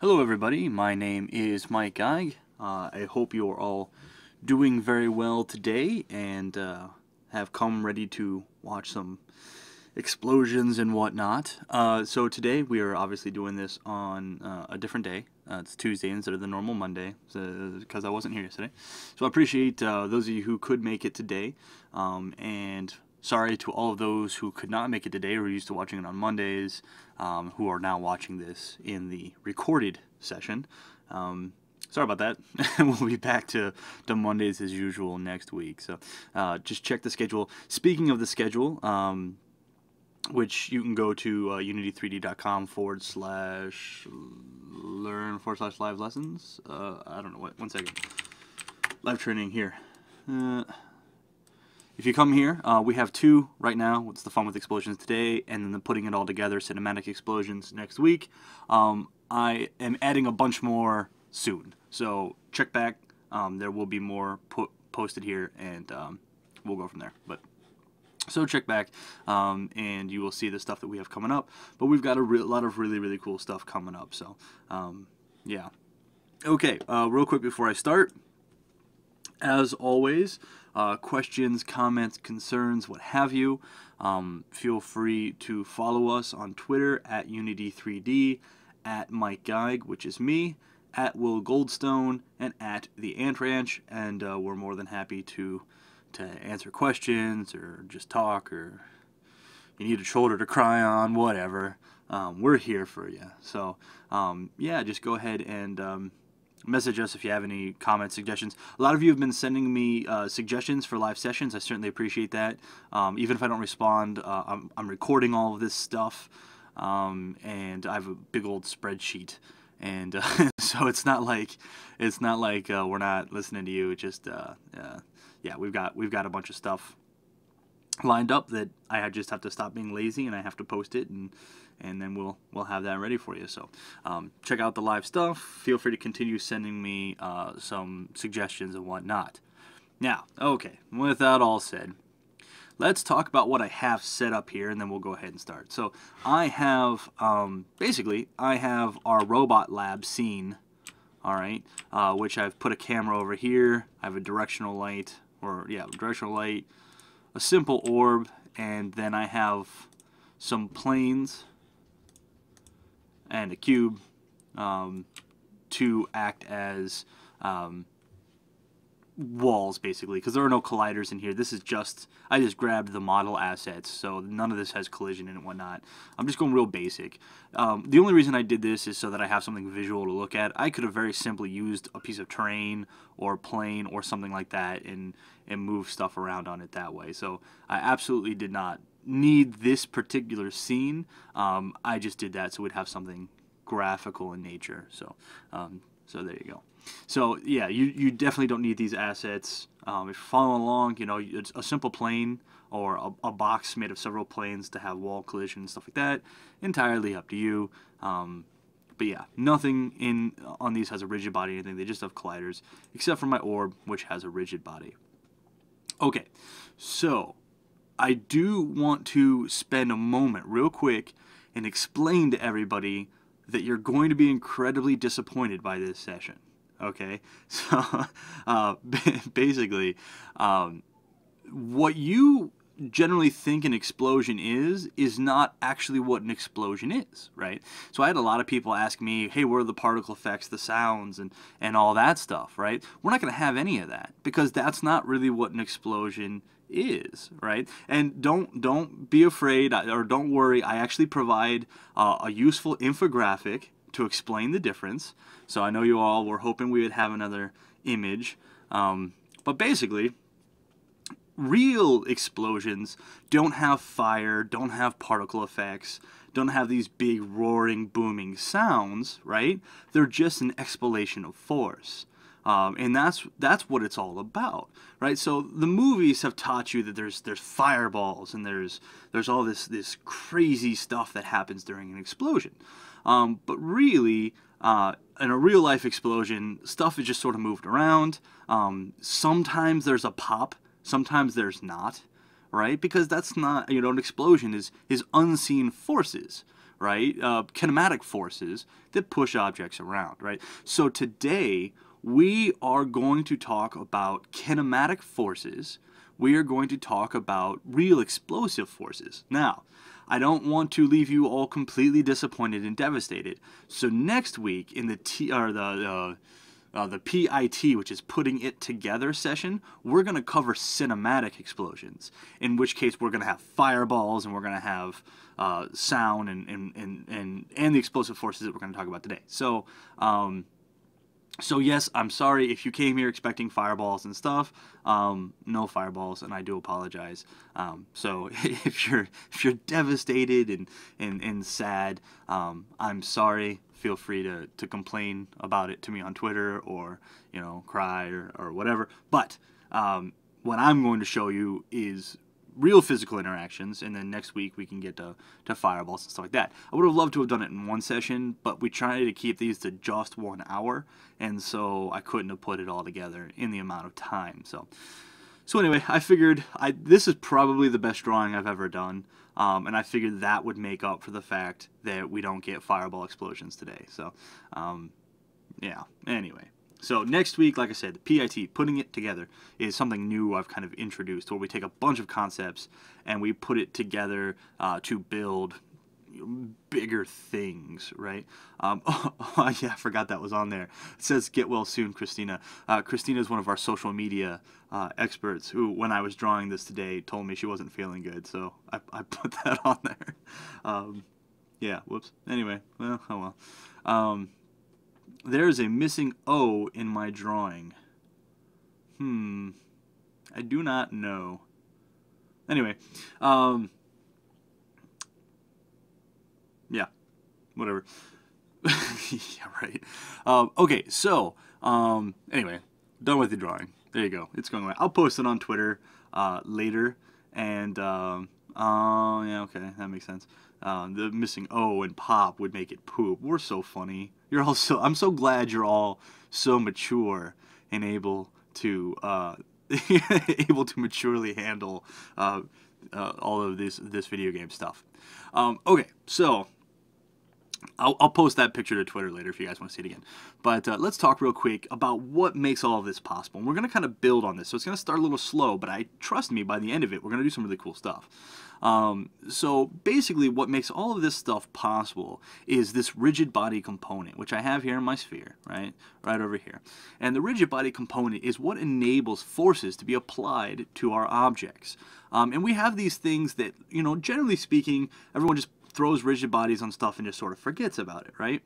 Hello everybody, my name is Mike Geig. I hope you are all doing very well today and have come ready to watch some explosions and whatnot. So today we are obviously doing this on a different day. It's Tuesday instead of the normal Monday because I wasn't here yesterday. So I appreciate those of you who could make it today, and sorry to all of those who could not make it today or are used to watching it on Mondays, who are now watching this in the recorded session. Sorry about that. We'll be back to Mondays as usual next week. So just check the schedule. Speaking of the schedule, which you can go to unity3d.com/learn/live lessons. I don't know what. 1 second. Live training here. If you come here, we have two right now. What's the fun with explosions today, and then the putting it all together, cinematic explosions next week. I am adding a bunch more soon, so check back. There will be more posted here, and we'll go from there. So check back, and you will see the stuff that we have coming up. But we've got a lot of really cool stuff coming up. So yeah. Okay, real quick before I start, as always, questions, comments, concerns, what have you, feel free to follow us on Twitter at Unity3D, at Mike Geig, which is me, at Will Goldstone, and at the Ant Ranch, and we're more than happy to answer questions or just talk, or you need a shoulder to cry on, whatever. We're here for you. So yeah, just go ahead and message us if you have any comments, suggestions. A lot of you have been sending me suggestions for live sessions. I certainly appreciate that. Even if I don't respond, I'm recording all of this stuff, and I have a big old spreadsheet, and so it's not like we're not listening to you. It's just yeah, we've got a bunch of stuff lined up that I just have to stop being lazy, and I have to post it, and then we'll have that ready for you. So check out the live stuff. Feel free to continue sending me some suggestions and whatnot. Now, okay, with that all said, let's talk about what I have set up here, and then we'll go ahead and start. So I have basically I have our robot lab scene, all right, which I've put a camera over here. I have a directional light, a simple orb, and then I have some planes and a cube to act as walls, basically, because there are no colliders in here. This is just, I just grabbed the model assets, so none of this has collision and whatnot. I'm just going real basic. The only reason I did this is so that I have something visual to look at. I could have very simply used a piece of terrain or plane or something like that and move stuff around on it that way. So I absolutely did not need this particular scene. I just did that so we'd have something graphical in nature. So so there you go. So yeah, you definitely don't need these assets. If you're following along, you know, it's a simple plane or a box made of several planes to have wall collision and stuff like that. Entirely up to you. But yeah, nothing on these has a rigid body or anything. They just have colliders, except for my orb, which has a rigid body. Okay, so I do want to spend a moment real quick and explain to everybody that you're going to be incredibly disappointed by this session. Okay, so basically, what you generally think an explosion is not actually what an explosion is, right? So I had a lot of people ask me, hey, where are the particle effects, the sounds, and all that stuff, right? We're not going to have any of that, because that's not really what an explosion is, right? And don't be afraid, or don't worry, I actually provide a useful infographic to explain the difference. So I know you all were hoping we would have another image, but basically, real explosions don't have fire, don't have particle effects, don't have these big roaring, booming sounds, right? They're just an explanation of force. And that's what it's all about, right? So the movies have taught you that there's fireballs and there's all this crazy stuff that happens during an explosion. But really, in a real life explosion, stuff is just sort of moved around. Sometimes there's a pop, sometimes there's not, right? Because that's not, an explosion is unseen forces, right? Kinematic forces that push objects around, right? So today we are going to talk about kinematic forces. We are going to talk about real explosive forces. Now, I don't want to leave you all completely disappointed and devastated. So next week in the PIT, which is putting it together session, we're going to cover cinematic explosions, in which case we're going to have fireballs and we're going to have sound and the explosive forces that we're going to talk about today. So, so yes, I'm sorry if you came here expecting fireballs and stuff. No fireballs, and I do apologize. So if you're devastated and sad, I'm sorry. Feel free to complain about it to me on Twitter, or cry or whatever. But what I'm going to show you is real physical interactions, and then next week we can get to fireballs and stuff like that. I would have loved to have done it in one session, but we try to keep these to just 1 hour, and so I couldn't have put it all together in the amount of time. So anyway, I figured this is probably the best drawing I've ever done, and I figured that would make up for the fact that we don't get fireball explosions today. So yeah, anyway. So next week, like I said, the PIT, putting it together, is something new I've kind of introduced, where we take a bunch of concepts and we put it together to build bigger things, right? Oh, yeah, I forgot that was on there. It says, "Get well soon, Christina." Christina is one of our social media experts who, when I was drawing this today, told me she wasn't feeling good, so I put that on there. Yeah, whoops. Anyway, well, oh well. There's a missing O in my drawing. I do not know. Anyway, yeah, whatever. Yeah, right. Okay, so, anyway, done with the drawing. There you go. It's going away. I'll post it on Twitter later, and, yeah, okay, that makes sense. The missing O and pop would make it poop. We're so funny. I'm so glad you're all so mature and able to maturely handle all of this video game stuff. Okay, so I'll post that picture to Twitter later if you guys want to see it again. But let's talk real quick about what makes all of this possible. And we're going to kind of build on this. So it's going to start a little slow, but trust me, by the end of it, we're going to do some really cool stuff. So basically what makes all of this stuff possible is this rigid body component, which I have here in my sphere, right over here. And the rigid body component is what enables forces to be applied to our objects. And we have these things that, generally speaking, everyone just throws rigid bodies on stuff and just sort of forgets about it, right?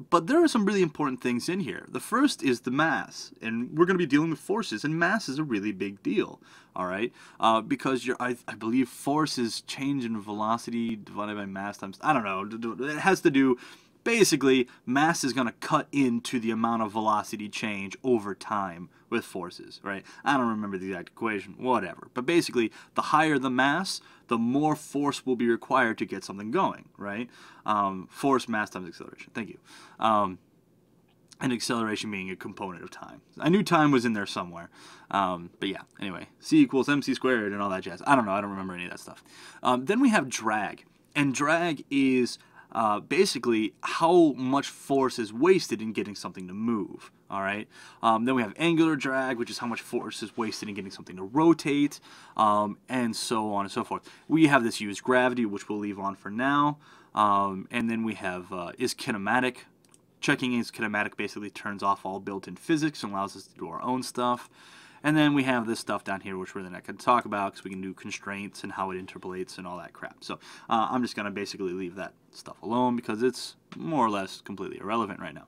But there are some really important things in here. The first is the mass, and we're going to be dealing with forces, and mass is a really big deal, all right? Because I believe force is change in velocity divided by mass times, I don't know, it has to do, basically, mass is going to cut into the amount of velocity change over time with forces, right? I don't remember the exact equation, whatever. But basically, the higher the mass, the more force will be required to get something going, right? Force, mass times acceleration. Thank you. And acceleration being a component of time. I knew time was in there somewhere. But yeah, anyway, C equals mc squared and all that jazz. I don't know. I don't remember any of that stuff. Then we have drag. And drag is basically how much force is wasted in getting something to move, all right? Then we have angular drag, which is how much force is wasted in getting something to rotate, and so on and so forth. We have this used gravity, which we'll leave on for now, and then we have is kinematic. Checking is kinematic basically turns off all built-in physics and allows us to do our own stuff. And then we have this stuff down here, which we're not going to talk about because we can do constraints and how it interpolates and all that crap. So I'm just going to basically leave that stuff alone because it's more or less completely irrelevant right now.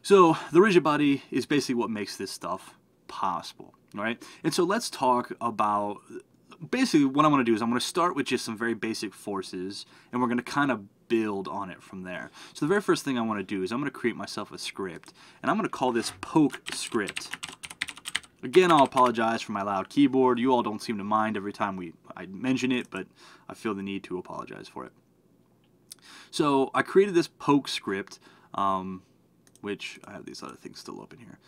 So the rigid body is basically what makes this stuff possible, all right? And so let's talk about, basically what I want to do is I'm going to start with just some very basic forces, and we're going to kind of build on it from there. So the very first thing I want to do is I'm going to create myself a script, and I'm going to call this poke script. Again, I'll apologize for my loud keyboard. You all don't seem to mind every time I mention it, but I feel the need to apologize for it. So I created this poke script. which I have these other things still open here.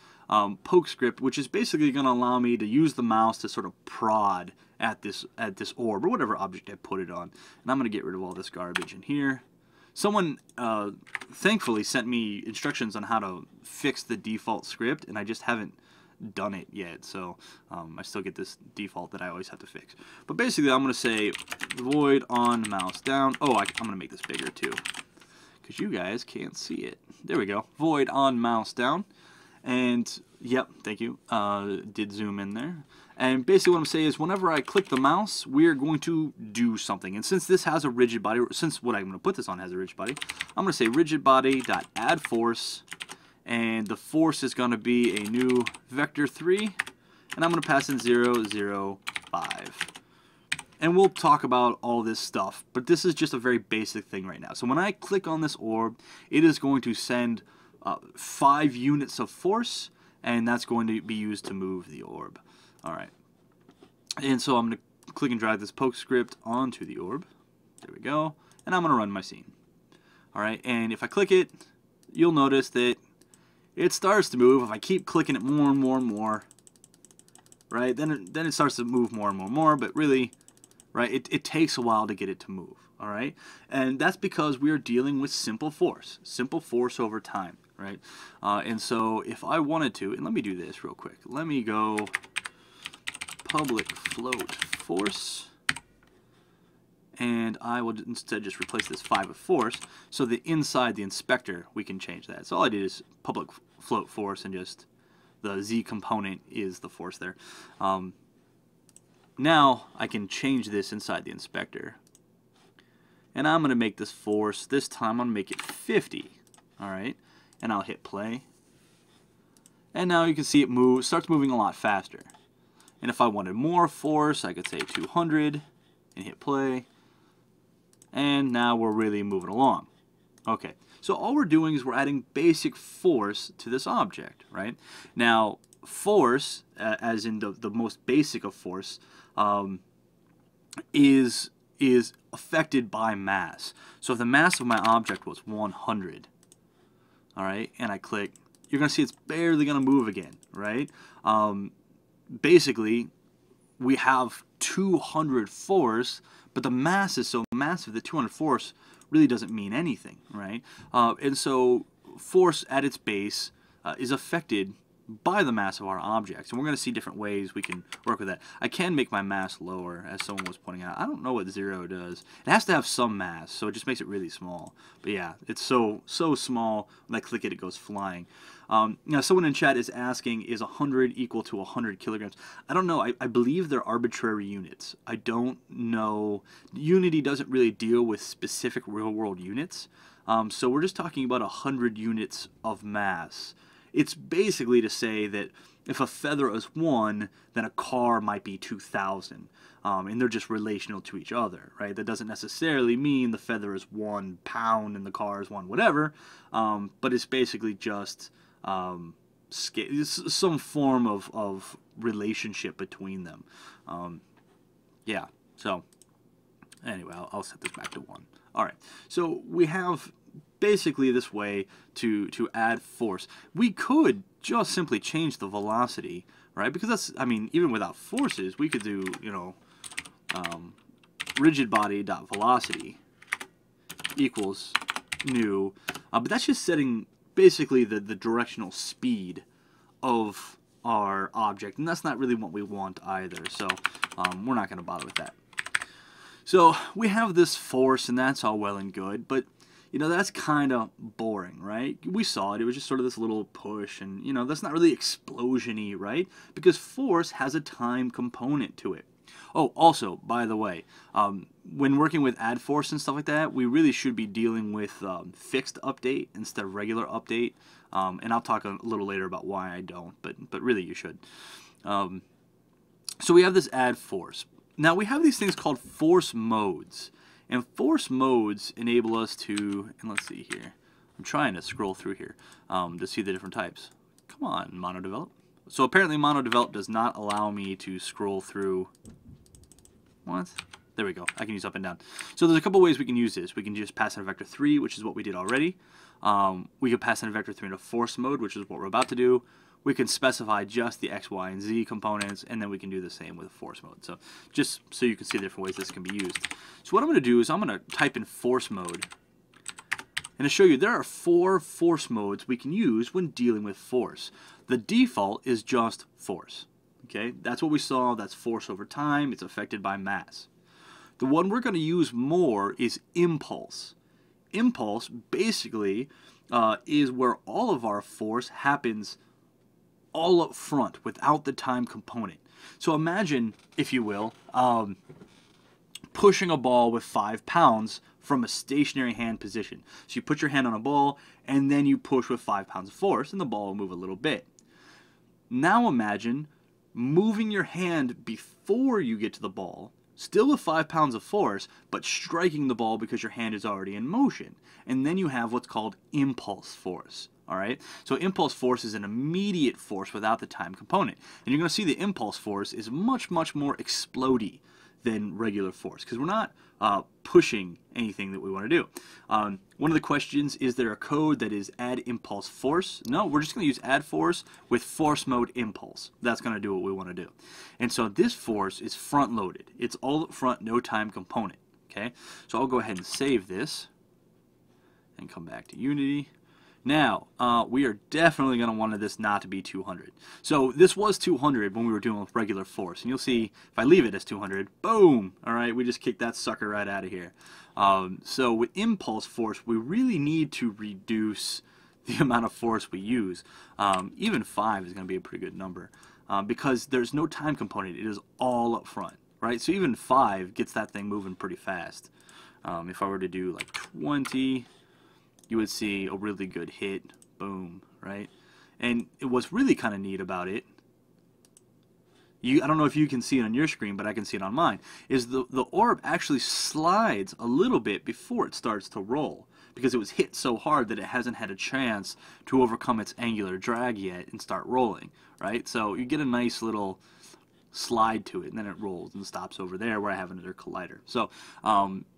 Poke script, which is basically going to allow me to use the mouse to sort of prod at this orb or whatever object I put it on. And I'm going to get rid of all this garbage in here. Someone thankfully sent me instructions on how to fix the default script, and I just haven't done it yet, so I still get this default that I always have to fix. But basically I'm going to say void on mouse down. Oh, I'm going to make this bigger too, because you guys can't see it. There we go. Void on mouse down. And yep, thank you. Did zoom in there. And basically what I'm saying is whenever I click the mouse, we're going to do something. And since this has a rigid body, since what I'm going to put this on has a rigid body, I'm going to say rigidbody.add force. And the force is going to be a new vector 3. And I'm going to pass in 0, 0, 5. And we'll talk about all this stuff. But this is just a very basic thing right now. So when I click on this orb, it is going to send 5 units of force. And that's going to be used to move the orb. Alright. And so I'm going to click and drag this poke script onto the orb. There we go. And I'm going to run my scene. Alright. And if I click it, you'll notice that it starts to move. If I keep clicking it more and more and more, right, then it starts to move more and more and more, but really, right, it takes a while to get it to move, all right? And that's because we are dealing with simple force over time, right? And so if I wanted to, and let me do this real quick. Let me go public float force, and I will instead just replace this 5 with force, so that inside the inspector we can change that. So all I did is public float force, and just the Z component is the force there. Now I can change this inside the inspector, and I'm going to make this force, this time I'm going to make it 50, alright, and I'll hit play, and now you can see it starts moving a lot faster. And if I wanted more force, I could say 200 and hit play. And now we're really moving along. Okay, so all we're doing is we're adding basic force to this object, right? Now, force, as in the most basic of force, is affected by mass. So if the mass of my object was 100, all right, and I click, you're going to see it's barely going to move again, right? Basically, we have 200 force, but the mass is so massive that 200 force really doesn't mean anything, right? And so force at its base is affected by the mass of our objects, and we're going to see different ways we can work with that. I can make my mass lower, as someone was pointing out. I don't know what 0 does. It has to have some mass, so it just makes it really small. But yeah, it's so small, when I click it, it goes flying. Now, someone in chat is asking, is 100 equal to 100 kilograms? I don't know. I believe they're arbitrary units. I don't know. Unity doesn't really deal with specific real-world units, so we're just talking about 100 units of mass. It's basically to say that if a feather is 1, then a car might be 2,000, and they're just relational to each other, right? That doesn't necessarily mean the feather is 1 pound and the car is 1 whatever, but it's basically just some form of relationship between them. Yeah, so anyway, I'll set this back to 1. All right, so we have basically this way to add force. We could just simply change the velocity, right? Because that's, I mean, even without forces, we could do, you know, rigidbody.velocity equals new, but that's just setting basically the directional speed of our object, and that's not really what we want either, so we're not going to bother with that. So we have this force, and that's all well and good, but you know, that's kind of boring, right? We saw it. It was just sort of this little push, and, you know, that's not really explosion-y, right? Because force has a time component to it. Oh, also, by the way, when working with add force and stuff like that, we really should be dealing with fixed update instead of regular update. And I'll talk a little later about why I don't, but really you should. So we have this add force. Now, we have these things called force modes. And force modes enable us to, and let's see here, I'm trying to scroll through here to see the different types. Come on, MonoDevelop. So apparently MonoDevelop does not allow me to scroll through. What? There we go. I can use up and down. So there's a couple ways we can use this. We can just pass in a vector 3, which is what we did already. We could pass in a vector 3 into force mode, which is what we're about to do. We can specify just the x, y, and z components, and then we can do the same with force mode. So just so you can see the different ways this can be used. So what I'm going to do is I'm going to type in force mode, and to show you there are 4 force modes we can use when dealing with force. The default is just force. Okay, that's what we saw. That's force over time. It's affected by mass. The one we're going to use more is impulse. Impulse basically is where all of our force happens all up front without the time component. So imagine, if you will, pushing a ball with 5 pounds from a stationary hand position. So you put your hand on a ball and then you push with 5 pounds of force and the ball will move a little bit. Now imagine moving your hand before you get to the ball, still with 5 pounds of force, but striking the ball because your hand is already in motion. And then you have what's called impulse force. All right, so impulse force is an immediate force without the time component. And you're going to see the impulse force is much, much more explodey than regular force because we're not pushing anything that we want to do. One of the questions, is there a code that is add impulse force? No, we're just going to use add force with force mode impulse. That's going to do what we want to do. And so this force is front loaded. It's all up front, no time component. Okay, so I'll go ahead and save this and come back to Unity. Now, we are definitely going to want this not to be 200. So this was 200 when we were doing with regular force. And you'll see, if I leave it as 200, boom! All right, we just kicked that sucker right out of here. So with impulse force, we really need to reduce the amount of force we use. Even 5 is going to be a pretty good number. Because there's no time component. It is all up front, right? So even 5 gets that thing moving pretty fast. If I were to do like 20... you would see a really good hit, boom, right? And what's really kind of neat about it, I don't know if you can see it on your screen, but I can see it on mine, is the orb actually slides a little bit before it starts to roll, because it was hit so hard that it hasn't had a chance to overcome its angular drag yet and start rolling, right? So you get a nice little slide to it, and then it rolls and stops over there where I have another collider. So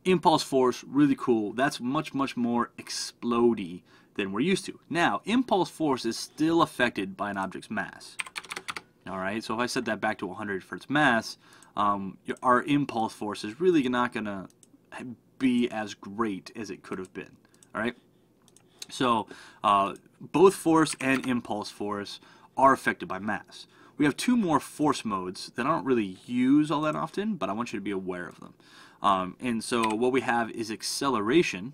impulse force, really cool. That's much, much more explodey than we're used to. Now, impulse force is still affected by an object's mass. All right, so if I set that back to 100 for its mass, our impulse force is really not going to be as great as it could have been. All right, so both force and impulse force are affected by mass. We have 2 more force modes that I don't really use all that often, but I want you to be aware of them. And so what we have is acceleration.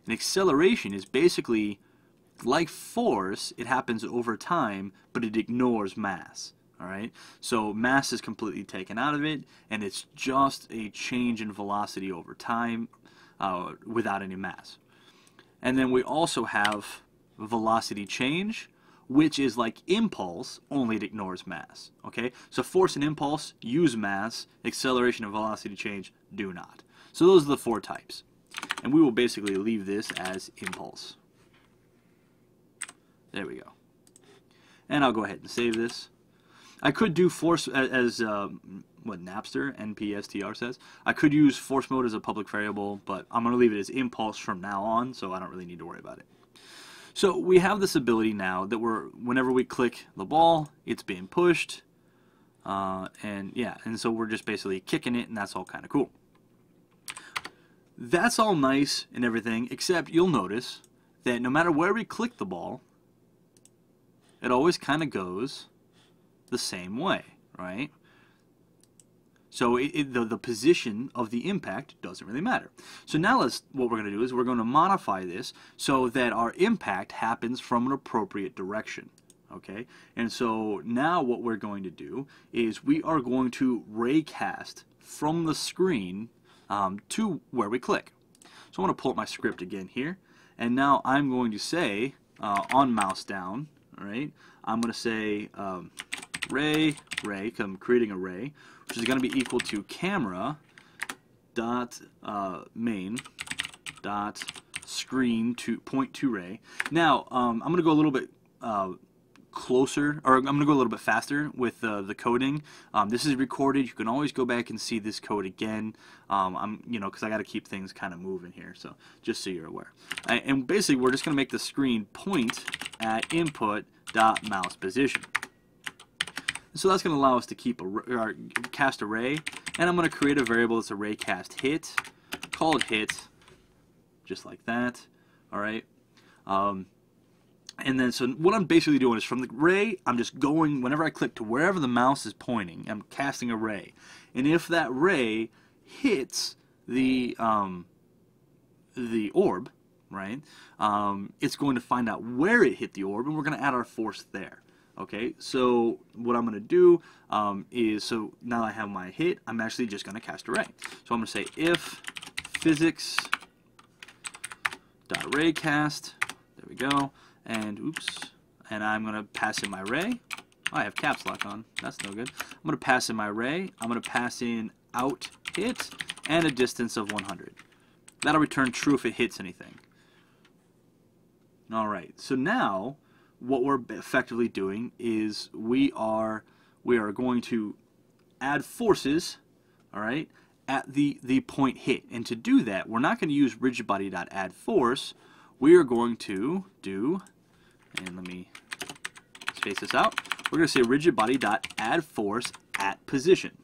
And acceleration is basically like force. It happens over time, but it ignores mass. All right? So mass is completely taken out of it, and it's just a change in velocity over time without any mass. And then we also have velocity change, which is like impulse, only it ignores mass. Okay, so force and impulse use mass, acceleration and velocity change do not. So those are the 4 types. And we will basically leave this as impulse. There we go. And I'll go ahead and save this. I could do force as what Napster, NPSTR says. I could use force mode as a public variable, but I'm going to leave it as impulse from now on, so I don't really need to worry about it. So we have this ability now that whenever we click the ball, it's being pushed, and so we're just basically kicking it, and that's all kind of cool. That's all nice and everything, except you'll notice that no matter where we click the ball, it always kind of goes the same way, right? So the position of the impact doesn't really matter. So now what we're going to do is we're going to modify this so that our impact happens from an appropriate direction. Okay, and so now what we're going to do is we are going to raycast from the screen to where we click. So I'm going to pull up my script again here, and now I'm going to say on mouse down, all right, I'm going to say ray, because I'm creating a ray, which is going to be equal to camera dot main dot screen to point to ray. Now I'm going to go a little bit closer, or I'm going to go a little bit faster with the coding. This is recorded. You can always go back and see this code again. Because I got to keep things kind of moving here. So just so you're aware. And basically, we're just going to make the screen point at input.mouse position. So that's going to allow us to keep or cast array, and I'm going to create a variable that's array cast hit, called hit, just like that. All right. And then so what I'm basically doing is from the array, I'm just going whenever I click to wherever the mouse is pointing, I'm casting a ray, and if that ray hits the orb, right, it's going to find out where it hit the orb, and we're going to add our force there. Okay, so what I'm going to do is, so now I have my hit, I'm actually just going to cast array. So I'm going to say if physics.arrayCast, there we go, and oops, and I'm going to pass in my array. Oh, I have caps lock on, that's no good. I'm going to pass in my array, I'm going to pass in out hit, and a distance of 100. That'll return true if it hits anything. Alright, so now what we're effectively doing is we are going to add forces, all right, at the point hit. And to do that, we're not going to use rigidbody.addForce. We are going to do, and let me space this out. We're going to say rigidbody.addForce at position.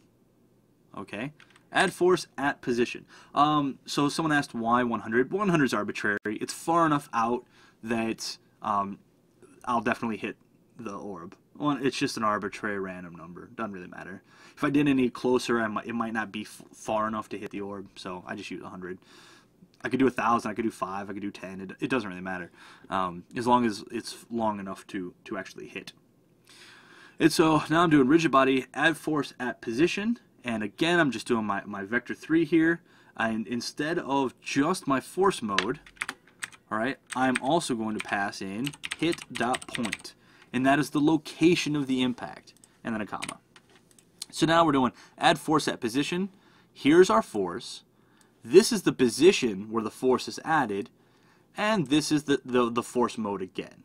Okay, add force at position. So someone asked why 100. 100 is arbitrary. It's far enough out that I'll definitely hit the orb. Well, it's just an arbitrary random number. Doesn't really matter. If I did any closer, it might not be far enough to hit the orb, so I just use 100. I could do 1,000, I could do 5, I could do 10. It doesn't really matter, as long as it's long enough to actually hit. And so now I'm doing rigidbody, add force at position, and again I'm just doing my vector 3 here, and instead of just my force mode, alright, I'm also going to pass in hit.point, and that is the location of the impact, and then a comma. So now we're doing add force at position. Here's our force. This is the position where the force is added, and this is the force mode again.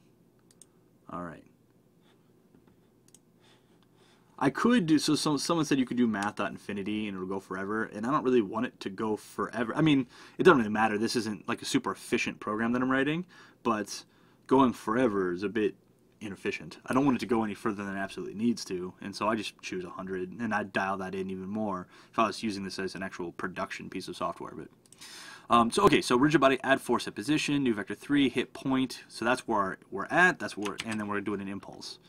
Alright. I could do, so someone said you could do math.infinity and it'll go forever, and I don't really want it to go forever. I mean, it doesn't really matter. This isn't like a super efficient program that I'm writing, but going forever is a bit inefficient. I don't want it to go any further than it absolutely needs to, and so I just choose 100, and I'd dial that in even more if I was using this as an actual production piece of software. But so rigidbody, add force at position, new vector 3, hit point. So that's where we're at. And then we're doing an impulse.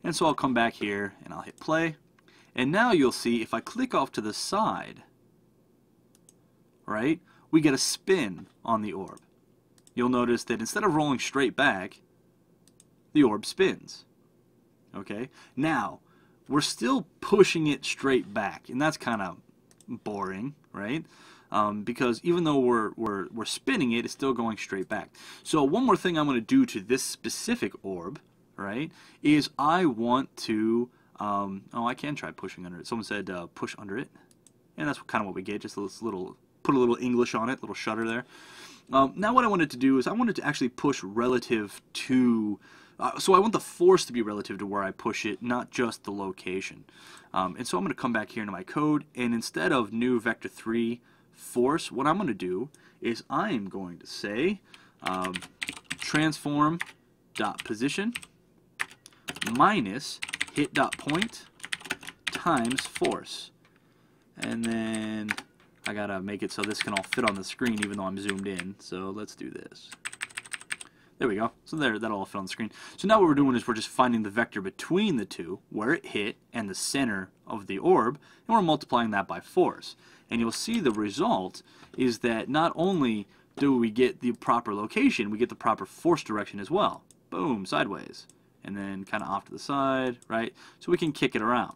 And so I'll come back here and I'll hit play, and now you'll see if I click off to the side, right, we get a spin on the orb. You'll notice that instead of rolling straight back, the orb spins. Okay, now we're still pushing it straight back, and that's kind of boring, right? Because even though we're spinning it, it's still going straight back. So one more thing I'm going to do to this specific orb, right, is I want to, oh, I can try pushing under it. Someone said push under it, and that's kind of what we get, just this little, put a little English on it, little shutter there. Now what I wanted to do is I wanted to actually push relative to, so I want the force to be relative to where I push it, not just the location. And so I'm going to come back here into my code, and instead of new vector 3 force, what I'm going to do is I am going to say transform dot position minus hit dot point times force, and then I gotta make it so this can all fit on the screen even though I'm zoomed in. So let's do this. There we go. So there, that'll all fit on the screen. So now what we're doing is we're just finding the vector between the two, where it hit, and the center of the orb, and we're multiplying that by force. And you'll see the result is that not only do we get the proper location, we get the proper force direction as well. Boom, sideways. And then kind of off to the side, right? So we can kick it around.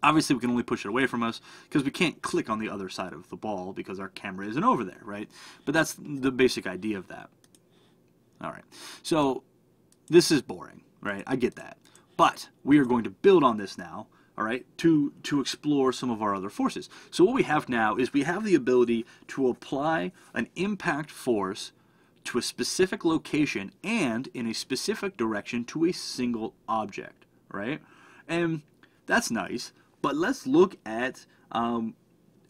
Obviously, we can only push it away from us because we can't click on the other side of the ball because our camera isn't over there, right? But that's the basic idea of that. All right, so this is boring, right? I get that. But we are going to build on this now, all right, to explore some of our other forces. So what we have now is we have the ability to apply an impact force to a specific location and in a specific direction to a single object, right? And that's nice, but let's look at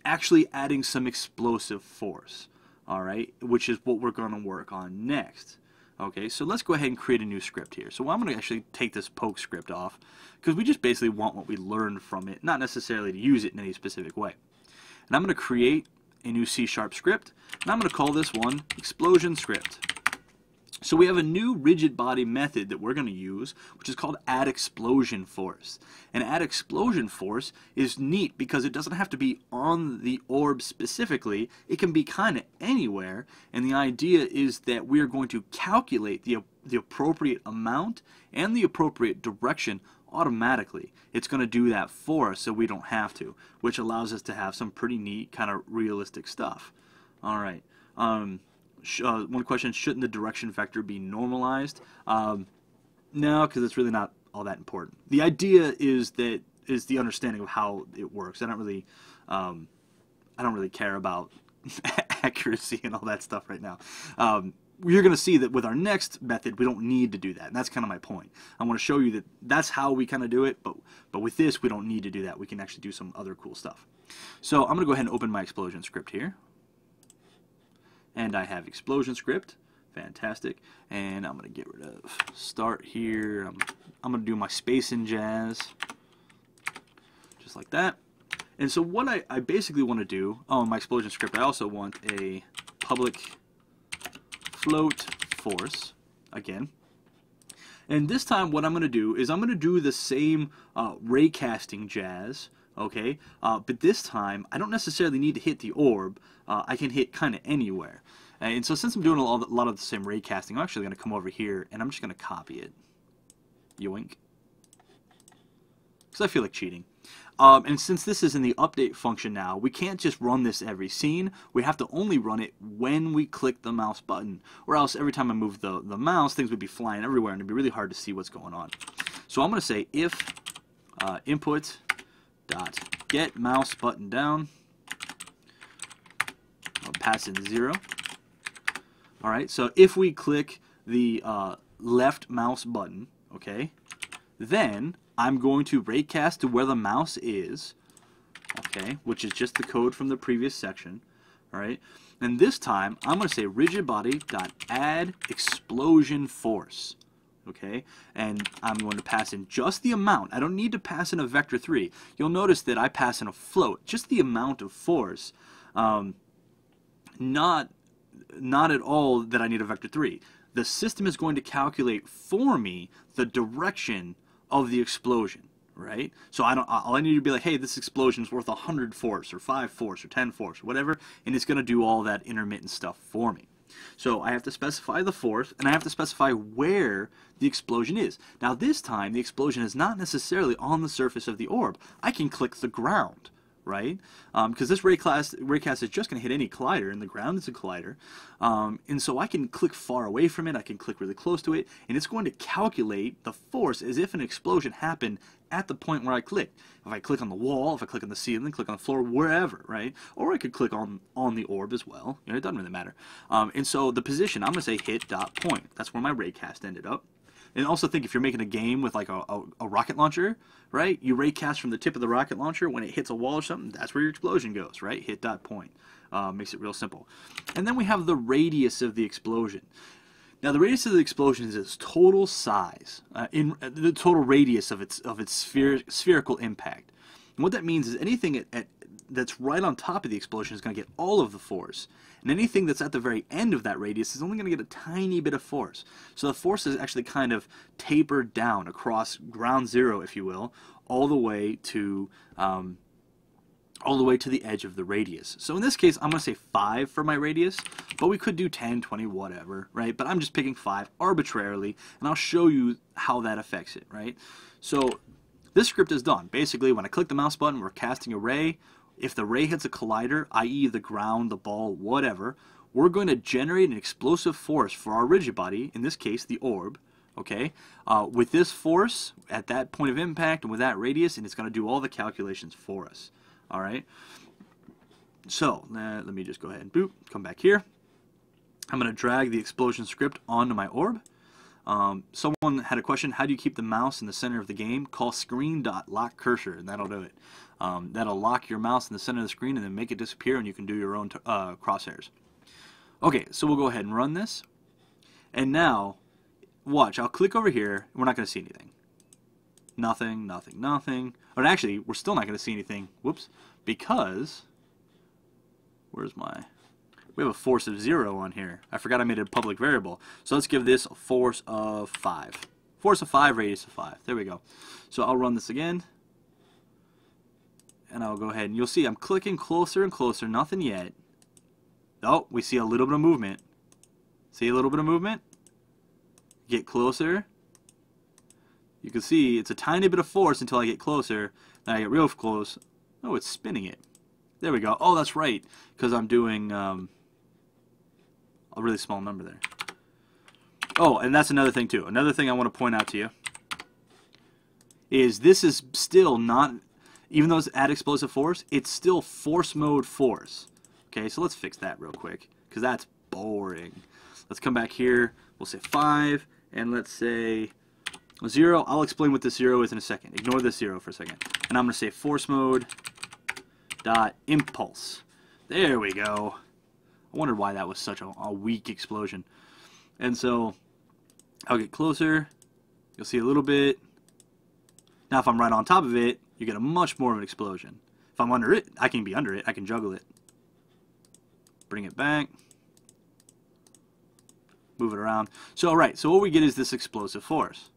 actually adding some explosive force, all right, which is what we're going to work on next. Okay, so let's go ahead and create a new script here. So I'm going to actually take this poke script off because we just basically want what we learned from it, not necessarily to use it in any specific way. And I'm going to create a new C# script, and I'm going to call this one explosion script. So we have a new Rigidbody method that we're going to use, which is called add explosion force. And add explosion force is neat because it doesn't have to be on the orb specifically. It can be kind of anywhere, and the idea is that we are going to calculate the appropriate amount and the appropriate direction automatically. It's going to do that for us so we don't have to, which allows us to have some pretty neat kind of realistic stuff. All right. One question, shouldn't the direction vector be normalized? No, because it's really not all that important. The idea is the understanding of how it works. I don't really care about accuracy and all that stuff right now. You're going to see that with our next method, we don't need to do that. And that's kind of my point. I want to show you that that's how we kind of do it, but with this, we don't need to do that. We can actually do some other cool stuff. So I'm going to go ahead and open my explosion script here. And I have explosion script. Fantastic. And I'm going to get rid of start here. I'm going to do my space and jazz. Just like that. And so what I basically want to do, in my explosion script, I also want a public float force again. And this time what I'm going to do is I'm going to do the same ray casting jazz. Okay, but this time I don't necessarily need to hit the orb. I can hit kind of anywhere. And so since I'm doing a lot of the same ray casting, I'm actually going to come over here and I'm just going to copy it. Yoink. Because I feel like cheating. And since this is in the update function now, we can't just run this every scene. We have to only run it when we click the mouse button. Or else every time I move the mouse, things would be flying everywhere and it'd be really hard to see what's going on. So I'm going to say if input dot get mouse button down. I'll pass in 0. All right, so if we click the left mouse button, okay, then I'm going to raycast to where the mouse is, okay, which is just the code from the previous section. All right, and this time I'm going to say rigidbody dot add explosion force. Okay, and I'm going to pass in just the amount. I don't need to pass in a vector 3. You'll notice that I pass in a float, just the amount of force, not at all that I need a vector 3. The system is going to calculate for me the direction of the explosion, right? So all I need to be like, hey, this explosion is worth 100 force, or 5 force, or 10 force, or whatever, and it's going to do all that intermittent stuff for me. So I have to specify the force, and I have to specify where the explosion is. Now this time, the explosion is not necessarily on the surface of the orb. I can click the ground, right? Because this raycast is just going to hit any collider, and the ground is a collider. And so I can click far away from it, I can click really close to it, and it's going to calculate the force as if an explosion happened at the point where I clicked. If I click on the wall, if I click on the ceiling, click on the floor, wherever, right? Or I could click on the orb as well. You know, it doesn't really matter. And so the position, I'm going to say hit dot point. That's where my raycast ended up. And also think if you're making a game with like a rocket launcher, right? You raycast from the tip of the rocket launcher. When it hits a wall or something, that's where your explosion goes, right? Hit dot point. Makes it real simple. And then we have the radius of the explosion. Now the radius of the explosion is its total size, in the total radius of its spherical impact. And what that means is anything that's right on top of the explosion is going to get all of the force, and anything that's at the very end of that radius is only going to get a tiny bit of force. So the force is actually kind of tapered down across ground zero, if you will, all the way to the edge of the radius. So in this case, I'm going to say 5 for my radius, but we could do 10, 20, whatever, right? But I'm just picking 5 arbitrarily, and I'll show you how that affects it, right? So this script is done. Basically, when I click the mouse button, we're casting a ray. If the ray hits a collider, i.e. the ground, the ball, whatever, we're going to generate an explosive force for our rigidbody, in this case, the orb, okay? With this force, at that point of impact, and with that radius, and it's going to do all the calculations for us. All right, so let me just go ahead and boop, come back here. I'm going to drag the explosion script onto my orb. Someone had a question, how do you keep the mouse in the center of the game? Call screen.lockCursor, and that'll do it. That'll lock your mouse in the center of the screen and then make it disappear, and you can do your own crosshairs. Okay, so we'll go ahead and run this. And now, watch, I'll click over here, and we're not going to see anything. Nothing, nothing, nothing. But actually, we're still not going to see anything, whoops, because, where's my... We have a force of 0 on here. I forgot I made it a public variable. So let's give this a force of 5. Force of 5, radius of 5. There we go. So I'll run this again. And I'll go ahead and you'll see I'm clicking closer and closer. Nothing yet. Oh, we see a little bit of movement. See a little bit of movement? Get closer. You can see it's a tiny bit of force until I get closer. Then I get real close. Oh, it's spinning it. There we go. Oh, that's right. Because I'm doing... a really small number there. Oh, and that's another thing too. Another thing I want to point out to you is this is still not, even though it's at explosive force, it's still force mode force. Okay, so let's fix that real quick because that's boring. Let's come back here. We'll say 5 and let's say 0. I'll explain what this 0 is in a second. Ignore this 0 for a second. And I'm going to say force mode dot impulse. There we go. I wondered why that was such a weak explosion. And so I'll get closer. You'll see a little bit. Now if I'm right on top of it, you get a much more of an explosion. If I'm under it, I can be under it. I can juggle it. Bring it back. Move it around. So alright, so what we get is this explosive force.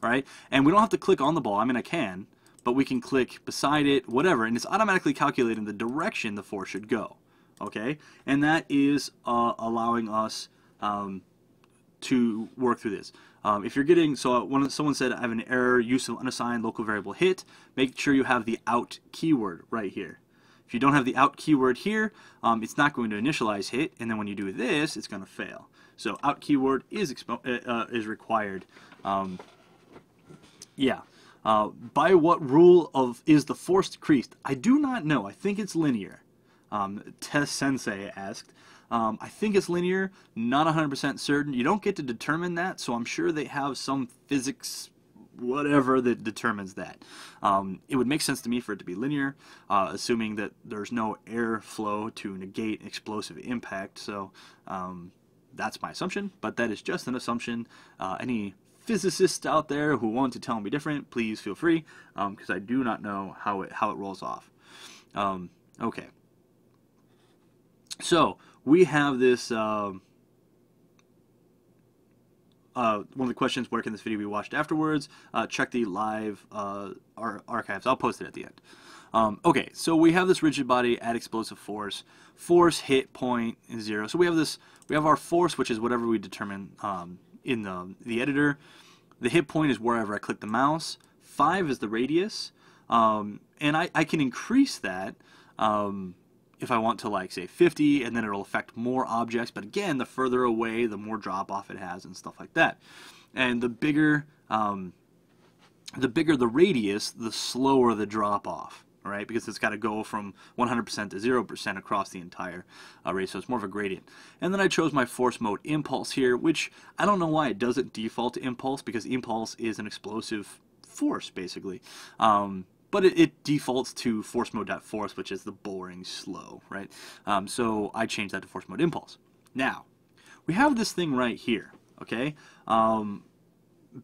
Alright? And we don't have to click on the ball. I mean I can, but we can click beside it, whatever, and it's automatically calculating the direction the force should go. Okay, and that is allowing us to work through this. If you're getting, so someone said I have an error, use of unassigned local variable hit, make sure you have the out keyword right here. If you don't have the out keyword here, it's not going to initialize hit, and then when you do this, it's going to fail. So out keyword is required. Yeah. By what rule is the force decreased? I do not know. I think it's linear. Test Sensei asked. I think it's linear, not 100% certain. You don't get to determine that, so I'm sure they have some physics, whatever, that determines that. It would make sense to me for it to be linear, assuming that there's no airflow to negate explosive impact, so that's my assumption, but that is just an assumption. Any physicists out there who want to tell me different, please feel free, because I do not know how it rolls off. Okay. So we have this, one of the questions, where can this video be watched afterwards? Check the live archives. I'll post it at the end. Okay, so we have this rigid body at explosive force. Force, hit, point, and 0. So we have our force, which is whatever we determine in the editor. The hit point is wherever I click the mouse. 5 is the radius. And I can increase that if I want to, like, say 50, and then it'll affect more objects. But again, the further away, the more drop off it has and stuff like that. And the bigger the radius, the slower the drop off, right? Because it's got to go from 100% to 0% across the entire array, so it's more of a gradient. And then I chose my force mode impulse here, which I don't know why it doesn't default to impulse, because impulse is an explosive force, basically. But it defaults to force mode.force, which is the boring slow, right? So I changed that to force mode impulse. Now, we have this thing right here, okay?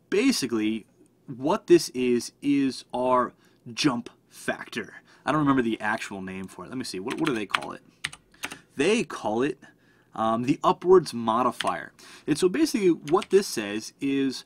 Basically, what this is our jump factor. I don't remember the actual name for it. Let me see. What do they call it? They call it the upwards modifier. And so basically what this says is,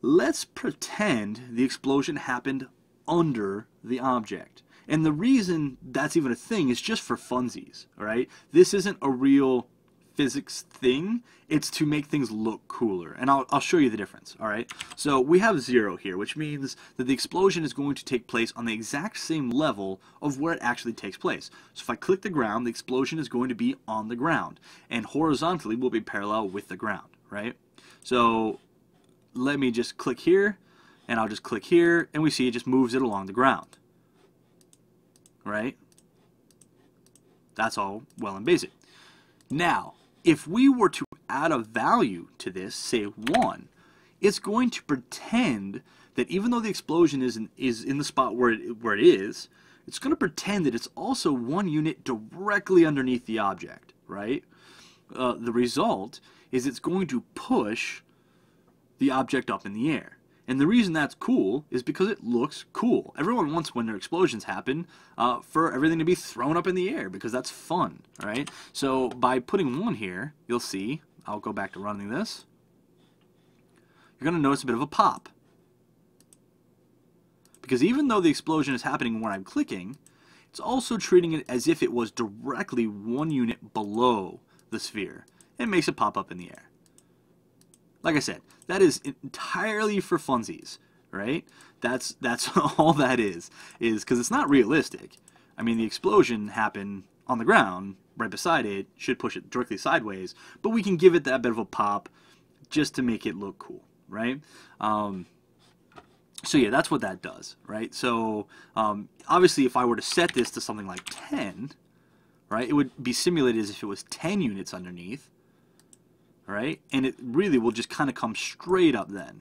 let's pretend the explosion happened under the object. And the reason that's even a thing is just for funsies, all right? This isn't a real physics thing. It's to make things look cooler. And I'll show you the difference, all right? So we have 0 here, which means that the explosion is going to take place on the exact same level of where it actually takes place. So if I click the ground, the explosion is going to be on the ground. And horizontally will be parallel with the ground, right? So let me just click here, and I'll just click here, and we see it just moves it along the ground, right? That's all well and basic. Now, if we were to add a value to this, say 1, it's going to pretend that even though the explosion is in the spot where it is, it's going to pretend that it's also 1 unit directly underneath the object, right? The result is it's going to push the object up in the air. And the reason that's cool is because it looks cool. Everyone wants, when their explosions happen, for everything to be thrown up in the air, because that's fun, right? So by putting 1 here, you'll see, I'll go back to running this, you're going to notice a bit of a pop. Because even though the explosion is happening when I'm clicking, it's also treating it as if it was directly 1 unit below the sphere. It makes it pop up in the air. Like I said, that is entirely for funsies, right? That's all that is because it's not realistic. I mean, the explosion happened on the ground, right beside it, should push it directly sideways, but we can give it that bit of a pop just to make it look cool, right? So yeah, that's what that does, right? So obviously if I were to set this to something like 10, right, it would be simulated as if it was 10 units underneath, right? And it really will just kind of come straight up then,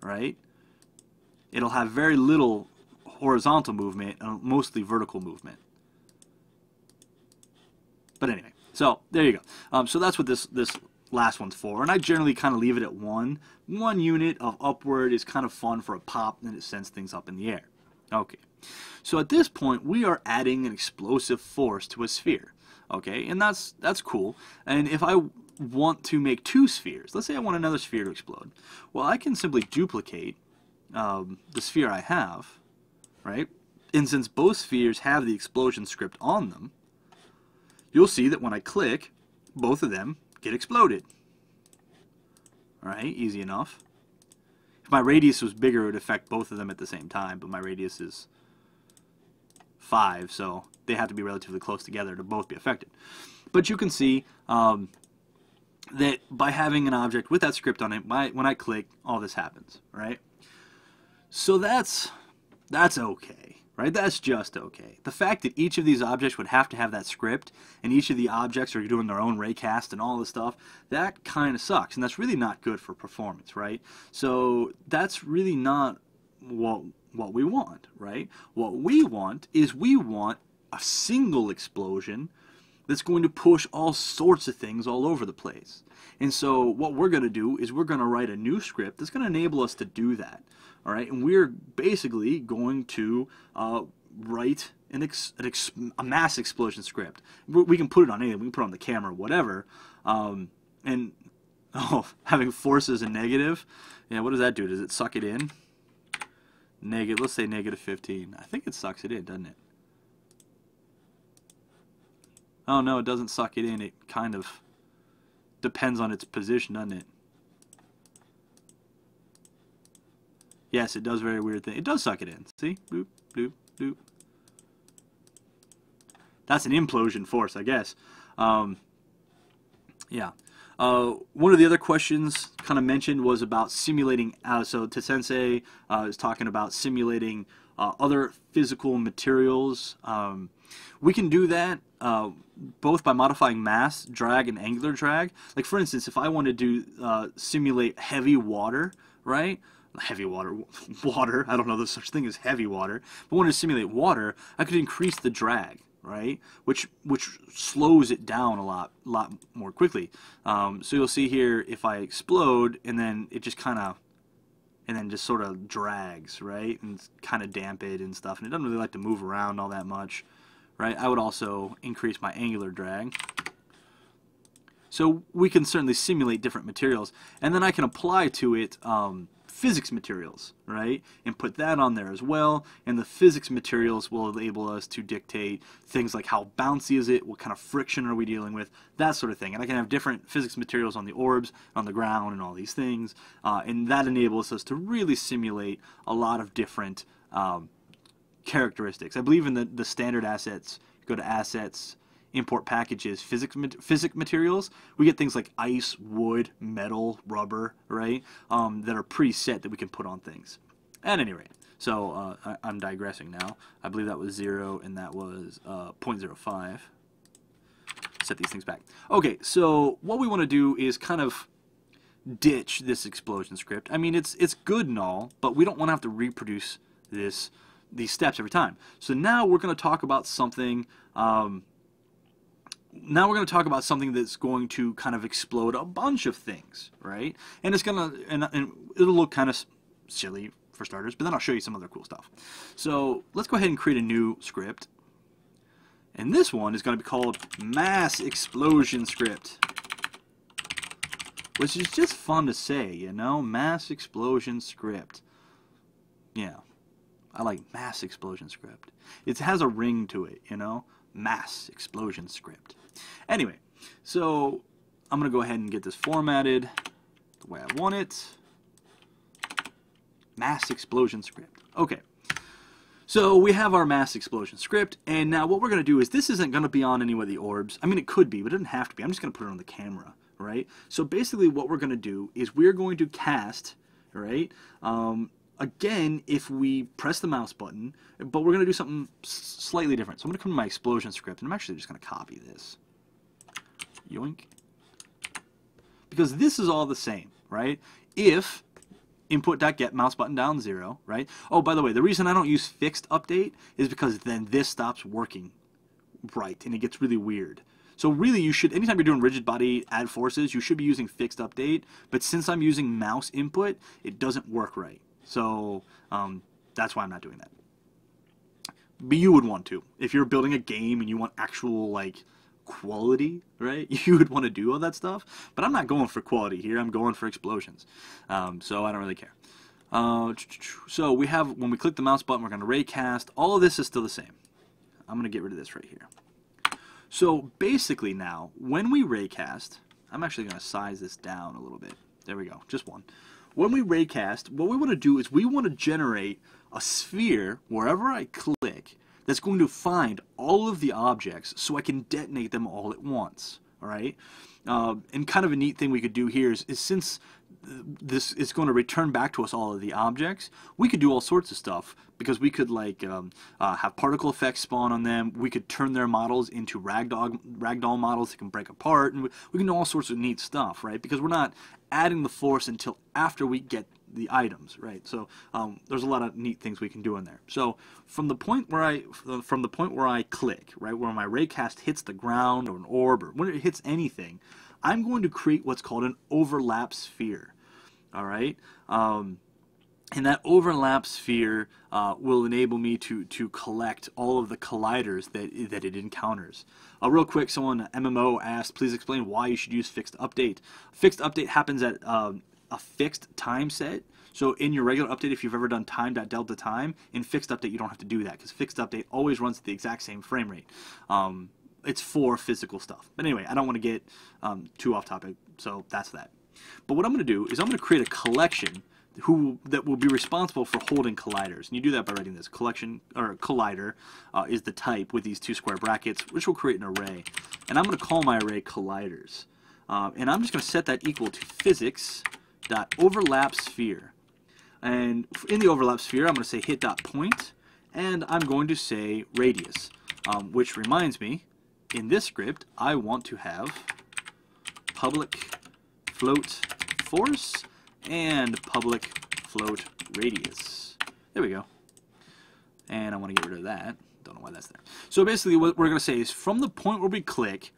right? It'll have very little horizontal movement and mostly vertical movement. But anyway, so there you go. So that's what this last one's for, and I generally kind of leave it at 1. 1 unit of upward is kind of fun for a pop, and it sends things up in the air. Okay, so at this point we are adding an explosive force to a sphere. Okay, and that's cool. And if I want to make 2 spheres, let's say I want another sphere to explode, well, I can simply duplicate the sphere I have, right? And since both spheres have the explosion script on them, you'll see that when I click, both of them get exploded. Alright, easy enough. If my radius was bigger, it would affect both of them at the same time, but my radius is 5, so they have to be relatively close together to both be affected. But you can see that by having an object with that script on it, when I click, all this happens, right? So that's okay, right? That's just okay. The fact that each of these objects would have to have that script, and each of the objects are doing their own raycast and all this stuff, that kind of sucks, and that's really not good for performance, right? So that's really not what we want, right? What we want is we want a single explosion that's going to push all sorts of things all over the place. And so what we're going to do is we're going to write a new script that's going to enable us to do that. All right, and we're basically going to write a mass explosion script. We can put it on anything. We can put it on the camera, whatever. And having forces and negative. Yeah, what does that do? Does it suck it in? Negative. Let's say negative 15. I think it sucks it in, doesn't it? Oh no, it doesn't suck it in. It kind of depends on its position, doesn't it? Yes, it does very weird thing. It does suck it in. See? Boop, doop, doop. That's an implosion force, I guess. Yeah. One of the other questions kind of mentioned was about simulating. So Tesensei is talking about simulating other physical materials. We can do that both by modifying mass, drag, and angular drag. Like for instance, if I wanted to simulate heavy water, right? Heavy water, I don't know there's such thing as heavy water. If I wanted to simulate water, I could increase the drag, right? Which slows it down a lot more quickly. So you'll see here if I explode and then it just kind of, and then just sort of drags, right? And it's kind of dampened and stuff, and it doesn't really like to move around all that much, right? I would also increase my angular drag. So we can certainly simulate different materials, and then I can apply to it physics materials, right? And put that on there as well, and the physics materials will enable us to dictate things like how bouncy is it, what kind of friction are we dealing with, that sort of thing. And I can have different physics materials on the orbs, on the ground, and all these things, and that enables us to really simulate a lot of different characteristics. I believe in the standard assets, you go to assets, import packages, physics materials, we get things like ice, wood, metal, rubber, right, that are preset that we can put on things. At any rate, so I'm digressing now. I believe that was 0 and that was 0.05. set these things back. Okay, so what we want to do is kind of ditch this explosion script. I mean, it's good and all, but we don't want to have to reproduce these steps every time. So now we're going to talk about something. Now we're going to talk about something that's going to kind of explode a bunch of things, right? And it's gonna and it'll look kind of silly for starters, but then I'll show you some other cool stuff. So let's go ahead and create a new script. And this one is going to be called Mass Explosion Script, which is just fun to say, you know? Mass Explosion Script. Yeah, I like Mass Explosion Script. It has a ring to it, you know? Mass Explosion Script. Anyway, so I'm going to go ahead and get this formatted the way I want it. Mass Explosion Script. Okay. So we have our mass explosion script, and now what we're going to do is this isn't going to be on any of the orbs. I mean, it could be, but it doesn't have to be. I'm just going to put it on the camera, right? So basically what we're going to do is we're going to cast, right? Again, if we press the mouse button, but we're going to do something slightly different. So I'm going to come to my explosion script, and I'm actually just going to copy this. Yoink. Because this is all the same, right? If input.get mouse button down 0, right? Oh, by the way, the reason I don't use fixed update is because then this stops working right, and it gets really weird. So really, you should, anytime you're doing Rigidbody add forces, you should be using fixed update, but since I'm using mouse input, it doesn't work right. So that's why I'm not doing that. But you would want to. If you're building a game and you want actual, like, quality, right? You would want to do all that stuff, but I'm not going for quality here. I'm going for explosions, so I don't really care. So we have, when we click the mouse button, we're going to raycast. All of this is still the same. I'm going to get rid of this right here. So basically now, when we raycast, I'm actually going to size this down a little bit. There we go, just one. When we raycast, what we want to do is we want to generate a sphere wherever I click that's going to find all of the objects so I can detonate them all at once, all right? And kind of a neat thing we could do here is since this is going to return back to us all of the objects, we could do all sorts of stuff, because we could like have particle effects spawn on them. We could turn their models into ragdoll models that can break apart, and we can do all sorts of neat stuff, right? Because we're not adding the force until after we get the items, right? So there's a lot of neat things we can do in there. So from the point where I click, right, where my raycast hits the ground or an orb or when it hits anything, I'm going to create what's called an overlap sphere. All right, and that overlap sphere will enable me to collect all of the colliders that it encounters. Real quick, someone MMO asked, please explain why you should use fixed update. Fixed update happens at a fixed time set. So in your regular update, if you've ever done time.delta time, in fixed update you don't have to do that, because fixed update always runs at the exact same frame rate. It's for physical stuff. But anyway, I don't want to get too off topic, so that's that. But what I'm going to do is I'm going to create a collection that will be responsible for holding colliders. And you do that by writing this. Collection, or collider, is the type with these 2 square brackets, which will create an array. And I'm going to call my array colliders. And I'm just going to set that equal to physics.overlapSphere. And in the overlap sphere, I'm going to say hit.point, and I'm going to say radius, which reminds me, in this script, I want to have public float force and public float radius. There we go. And I want to get rid of that. Don't know why that's there. So basically what we're going to say is from the point where we click,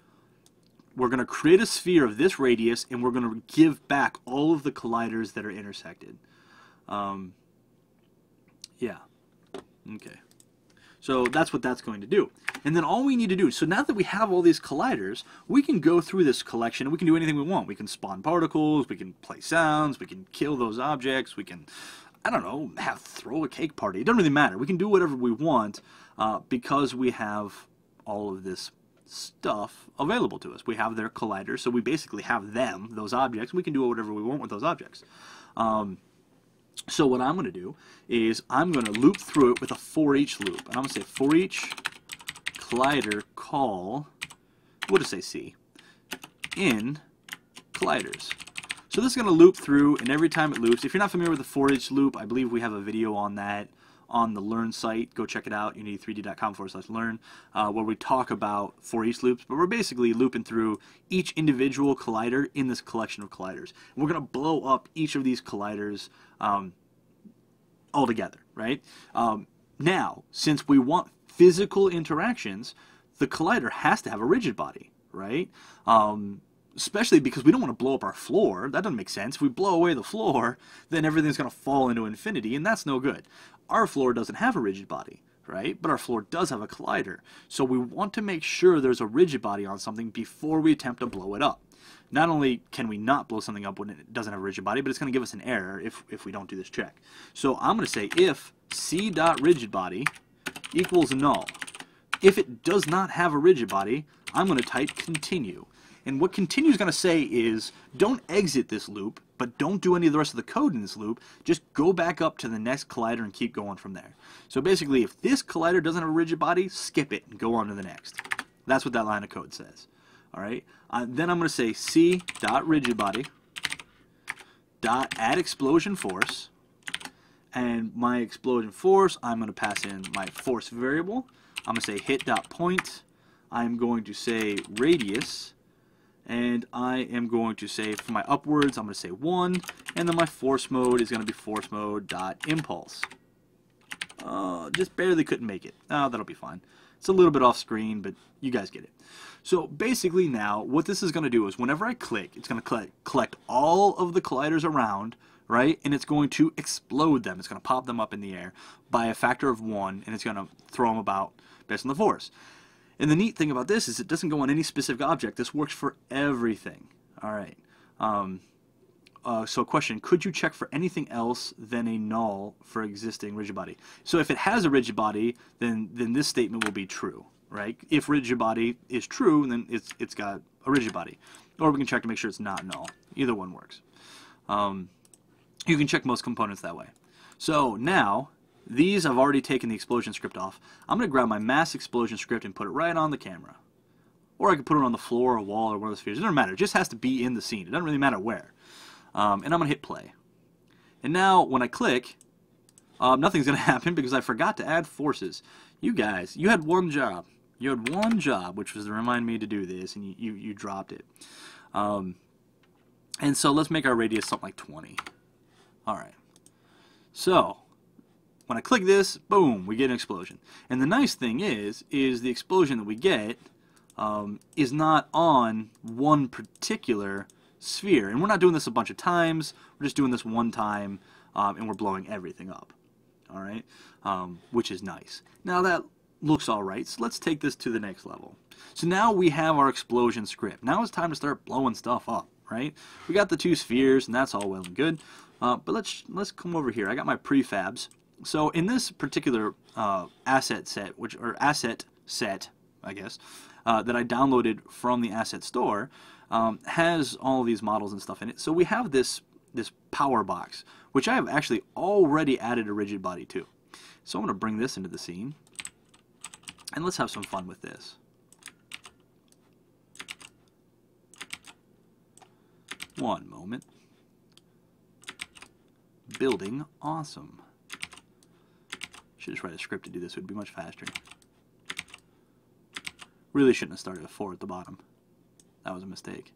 we're going to create a sphere of this radius, and we're going to give back all of the colliders that are intersected. Yeah. Okay. So that's what that's going to do. And then all we need to do, so now that we have all these colliders, we can go through this collection and we can do anything we want. We can spawn particles, we can play sounds, we can kill those objects, we can, I don't know, throw a cake party. It doesn't really matter. We can do whatever we want because we have all of this stuff available to us. We have their colliders, so we basically have them, those objects. We can do whatever we want with those objects. So what I'm going to do is I'm going to loop through it with a for each loop. And I'm going to say for each collider call, we'll just say C, in colliders. So this is going to loop through, and every time it loops, if you're not familiar with the for each loop, I believe we have a video on that on the Learn site. Go check it out, unity3d.com/learn, where we talk about for each loops, but we're basically looping through each individual collider in this collection of colliders. And we're going to blow up each of these colliders all together, right? Now, since we want physical interactions, the collider has to have a rigid body, right? Especially because we don't want to blow up our floor. That doesn't make sense. If we blow away the floor, then everything's going to fall into infinity, and that's no good. Our floor doesn't have a rigid body, right? But our floor does have a collider. So we want to make sure there's a rigid body on something before we attempt to blow it up. Not only can we not blow something up when it doesn't have a rigid body, but it's going to give us an error if we don't do this check. So I'm going to say if c.rigidbody equals null. If it does not have a rigid body, I'm going to type continue. And what continue is going to say is, don't exit this loop, but don't do any of the rest of the code in this loop. Just go back up to the next collider and keep going from there. So basically, if this collider doesn't have a rigid body, skip it and go on to the next. That's what that line of code says. All right. Then I'm going to say c.rigidbody dot add explosion force, and my explosion force, I'm going to pass in my force variable. I'm going to say hit.point. I'm going to say radius. And I am going to say for my upwards, I'm going to say 1, and then my force mode is going to be force mode dot impulse. Just barely couldn't make it. Oh, that'll be fine. It's a little bit off screen, but you guys get it. So basically now, what this is going to do is whenever I click, it's going to collect all of the colliders around, right? And it's going to explode them. It's going to pop them up in the air by a factor of 1, and it's going to throw them about based on the force. And the neat thing about this is it doesn't go on any specific object. This works for everything. All right. So question, could you check for anything else than a null for existing rigid body? So if it has a rigid body, then this statement will be true, right? If rigid body is true, then it's got a rigid body. Or we can check to make sure it's not null. Either one works. You can check most components that way. So now, these I've already taken the explosion script off. I'm going to grab my mass explosion script and put it right on the camera. Or I could put it on the floor or wall or one of the spheres. It doesn't matter. It just has to be in the scene. It doesn't really matter where. And I'm going to hit play. And now when I click, nothing's going to happen because I forgot to add forces. You guys, you had one job. You had one job, which was to remind me to do this, and you dropped it. And so let's make our radius something like 20. All right. So when I click this, boom, we get an explosion. And the nice thing is the explosion that we get is not on one particular sphere. And we're not doing this a bunch of times. We're just doing this one time, and we're blowing everything up. All right, which is nice. Now that looks all right, so let's take this to the next level. So now we have our explosion script. Now it's time to start blowing stuff up, right? We got the two spheres, and that's all well and good. But let's come over here. I got my prefabs. So in this particular asset set, I guess, that I downloaded from the asset store, has all these models and stuff in it. So we have this power box, which I have actually already added a rigid body to. So I'm going to bring this into the scene, and let's have some fun with this. One moment. Building awesome. Should just write a script to do this. It would be much faster. Really shouldn't have started a 4 at the bottom. That was a mistake.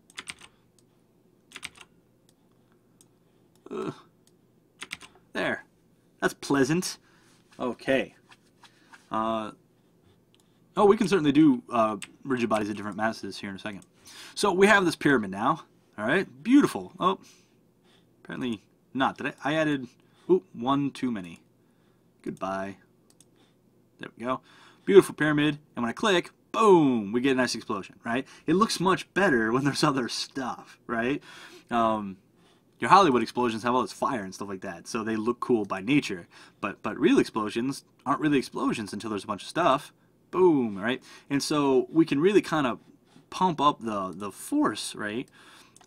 There. That's pleasant. Okay. Oh, we can certainly do rigid bodies at different masses here in a second. So we have this pyramid now. All right. Beautiful. Oh, apparently not. Did I added one too many. Goodbye. There we go. Beautiful pyramid. And when I click, boom, we get a nice explosion, right? It looks much better when there's other stuff, right? Your Hollywood explosions have all this fire and stuff like that, so they look cool by nature. But real explosions aren't really explosions until there's a bunch of stuff. Boom, right? And so we can really kind of pump up the force, right?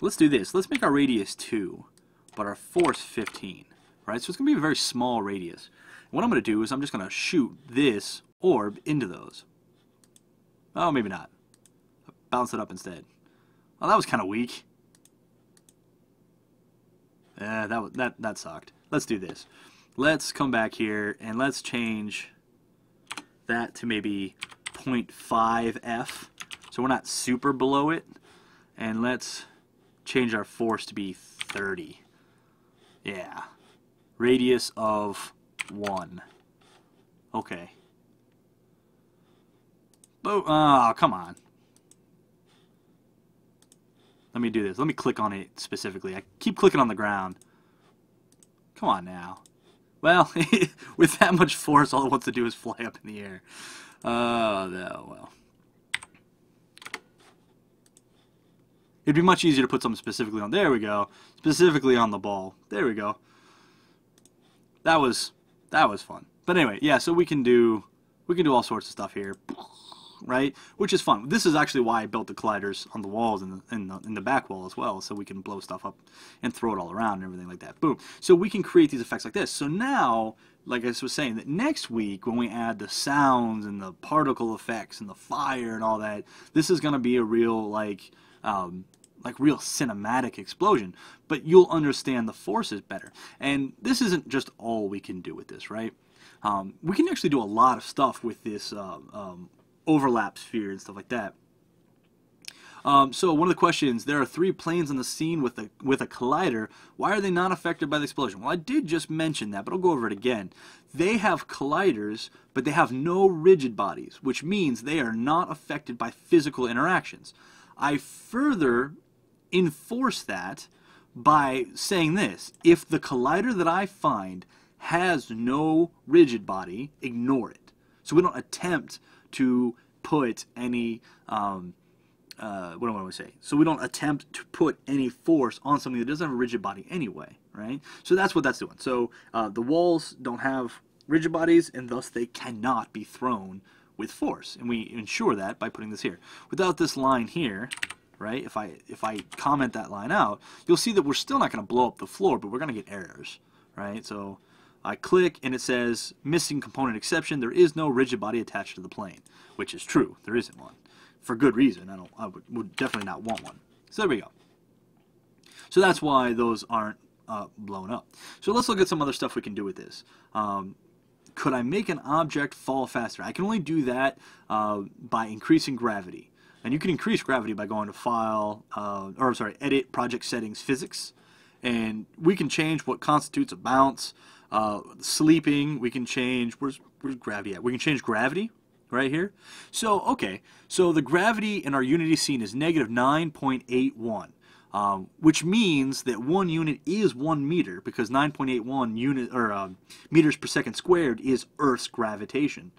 Let's do this. Let's make our radius 2, but our force 15, right? So it's going to be a very small radius. And what I'm going to do is I'm just going to shoot this orb into those. Oh, maybe not. Bounce it up instead. Oh, that was kind of weak. Yeah, that sucked. Let's do this. let's come back here and let's change that to maybe 0.5f, so we're not super below it, and let's change our force to be 30. Yeah. Radius of 1. Okay. Oh, come on. Let me do this. Let me click on it specifically. I keep clicking on the ground. Come on now. Well, with that much force, all it wants to do is fly up in the air. Oh, no, well. It'd be much easier to put something specifically on. There we go. Specifically on the ball. There we go. That was fun. But anyway, yeah. So we can do all sorts of stuff here, right? Which is fun. This is actually why I built the colliders on the walls and in the back wall as well, so we can blow stuff up and throw it all around and everything like that. Boom. So we can create these effects like this. So now, like I was saying, that next week when we add the sounds and the particle effects and the fire and all that, this is going to be a real real cinematic explosion, but you'll understand the forces better. And this isn't just all we can do with this, right? We can actually do a lot of stuff with this overlap sphere and stuff like that. So one of the questions, there are 3 planes on the scene with a collider. Why are they not affected by the explosion? Well, I did just mention that, but I'll go over it again. They have colliders, but they have no rigid bodies, which means they are not affected by physical interactions. I further enforce that by saying this: if the collider that I find has no rigid body, ignore it. So we don't attempt to put any what do I want to say? So we don't attempt to put any force on something that doesn't have a rigid body anyway, right? So that's what that's doing. So the walls don't have rigid bodies, and thus they cannot be thrown with force, and we ensure that by putting this here. Without this line here, right, if I comment that line out, you'll see that we're still not going to blow up the floor, but we're going to get errors, right? So I click and it says missing component exception. There is no rigid body attached to the plane, which is true. There isn't one, for good reason. I would definitely not want one. So there we go. So that's why those aren't blown up. So let's look at some other stuff we can do with this. Could I make an object fall faster? I can only do that by increasing gravity. And you can increase gravity by going to File, Edit, Project Settings, Physics. And we can change what constitutes a bounce. Sleeping, we can change, where's gravity at? We can change gravity right here. So, okay, so the gravity in our Unity scene is negative 9.81. Which means that 1 unit is 1 meter, because 9.81 meters per second squared is Earth's gravitation.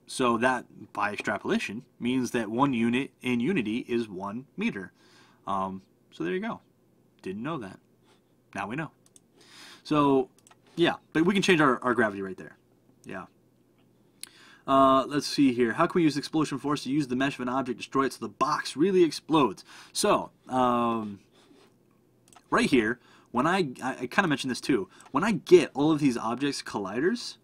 So that, by extrapolation, means that 1 unit in Unity is 1 meter. So there you go. Didn't know that. Now we know. So, yeah, but we can change our gravity right there. Yeah. Let's see here. How can we use explosion force to use the mesh of an object, destroy it so the box really explodes? So, right here, when I kind of mentioned this too, when I get all of these objects colliders,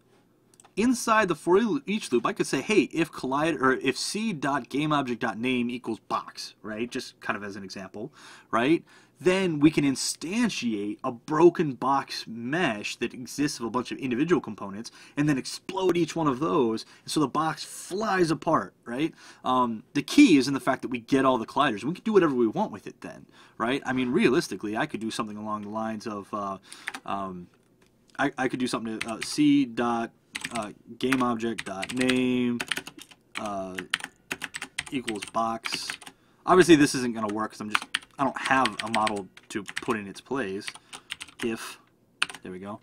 inside the for each loop, I could say, hey, if c.gameObject.name equals box, right? Just kind of as an example, right? Then we can instantiate a broken box mesh that exists of a bunch of individual components, and then explode each one of those, so the box flies apart, right? The key is in the fact that we get all the colliders. We can do whatever we want with it then, right? I mean, realistically, I could do something along the lines of, I could do something to c.gameObject.name equals box. Obviously, this isn't going to work because I don't have a model to put in its place. If, there we go.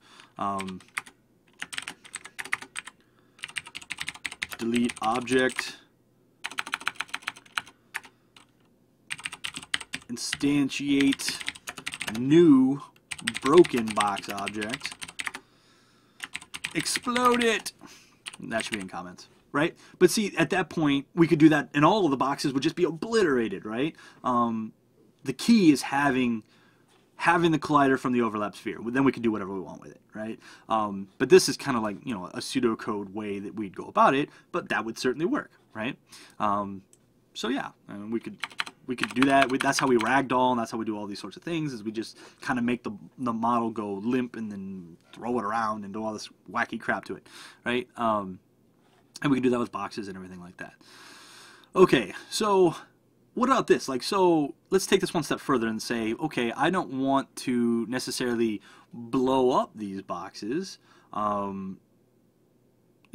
Delete object. Instantiate new broken box object. Explode it. That should be in comments, right? But see, at that point, we could do that, and all of the boxes would just be obliterated, right? The key is having the collider from the overlap sphere. Then we can do whatever we want with it, right? But this is kind of like, you know, a pseudocode way that we'd go about it, but that would certainly work, right? So yeah, I mean, we could we could do that. That's how we ragdoll, and that's how we do all these sorts of things, is we just kind of make the model go limp and then throw it around and do all this wacky crap to it, right? And we can do that with boxes and everything like that. Okay, so what about this? Like, so let's take this one step further and say, okay, I don't want to necessarily blow up these boxes.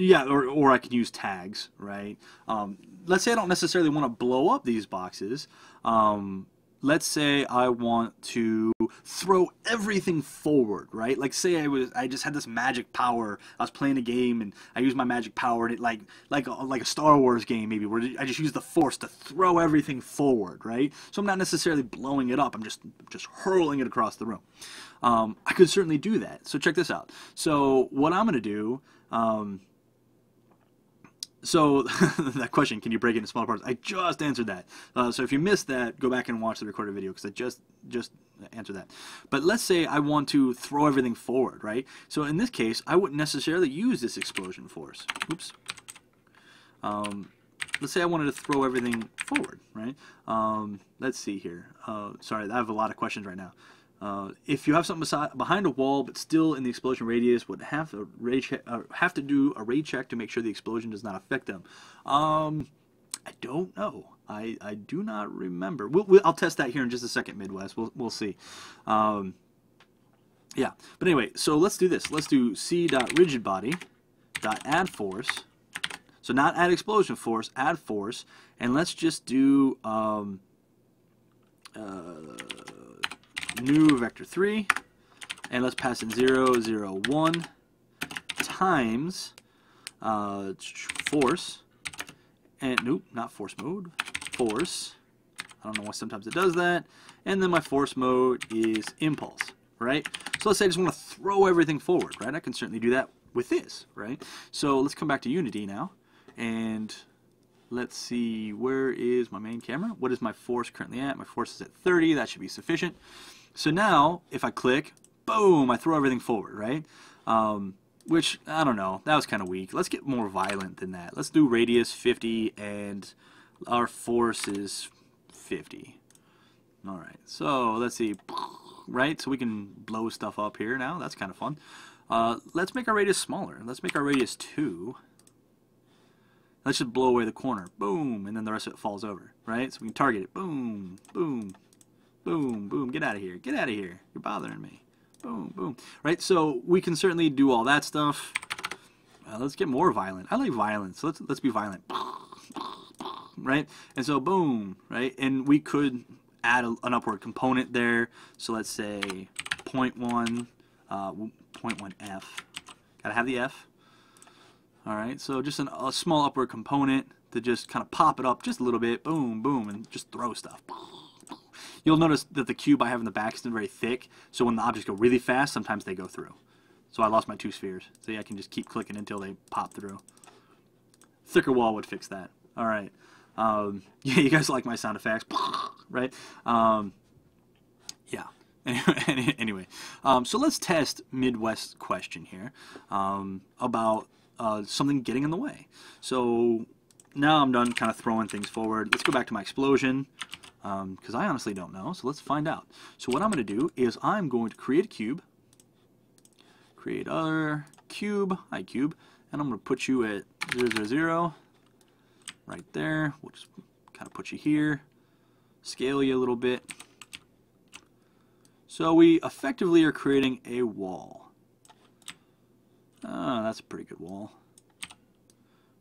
Yeah, or I can use tags, right? Let's say I don't necessarily want to blow up these boxes. Let's say I want to throw everything forward, right? Like, say I just had this magic power. I was playing a game and I used my magic power, and it like a Star Wars game maybe, where I just use the Force to throw everything forward, right? So I'm not necessarily blowing it up. I'm just hurling it across the room. I could certainly do that. So check this out. So what I'm going to do. So that question, can you break it into smaller parts? I just answered that. So if you missed that, go back and watch the recorded video, because I just answered that. But let's say I want to throw everything forward, right? So in this case, I wouldn't necessarily use this explosion force. Oops. Let's say I wanted to throw everything forward, right? Let's see here. Sorry, I have a lot of questions right now. If you have something behind a wall but still in the explosion radius, would have to do a raid check to make sure the explosion does not affect them. I don't know. I do not remember. I'll test that here in just a second, Midwest. We'll see. Yeah. But anyway, so let's do this. Let's do c.rigidbody.add force. So not add explosion force, add force, and let's just do new vector 3, and let's pass in 0, 0, 1 times force, and nope, not force mode, force. I don't know why sometimes it does that. And then my force mode is impulse, right? So let's say I just want to throw everything forward, right? I can certainly do that with this, right? So let's come back to Unity now, and let's see, where is my main camera? What is my force currently at? My force is at 30. That should be sufficient. So now, if I click, boom, I throw everything forward, right? Which, I don't know, that was kind of weak. Let's get more violent than that. Let's do radius 50, and our force is 50. All right, so let's see, right? So we can blow stuff up here now. That's kind of fun. Let's make our radius smaller. Let's make our radius 2. Let's just blow away the corner. Boom, and then the rest of it falls over, right? So we can target it. Boom, boom, boom, boom. Get out of here. Get out of here. You're bothering me. Boom, boom. Right? So we can certainly do all that stuff. Let's get more violent. I like violence. So let's be violent. Right? And so boom, right? And we could add an upward component there. So let's say 0.1, 0.1 F. Gotta have the F. Alright, so just a small upward component to just kind of pop it up just a little bit, boom, boom, and just throw stuff. You'll notice that the cube I have in the back isn't very thick, so when the objects go really fast, sometimes they go through. So I lost my 2 spheres. So yeah, I can just keep clicking until they pop through. Thicker wall would fix that. Alright. Yeah, you guys like my sound effects, right? Yeah. Anyway, so let's test Midwest question here about something getting in the way. So now I'm done kind of throwing things forward. Let's go back to my explosion, because I honestly don't know. So let's find out. So what I'm going to do is I'm going to create a cube, create other cube, iCube, and I'm going to put you at 0, 0, 0, right there. We'll just kind of put you here, scale you a little bit. So we effectively are creating a wall. That's a pretty good wall.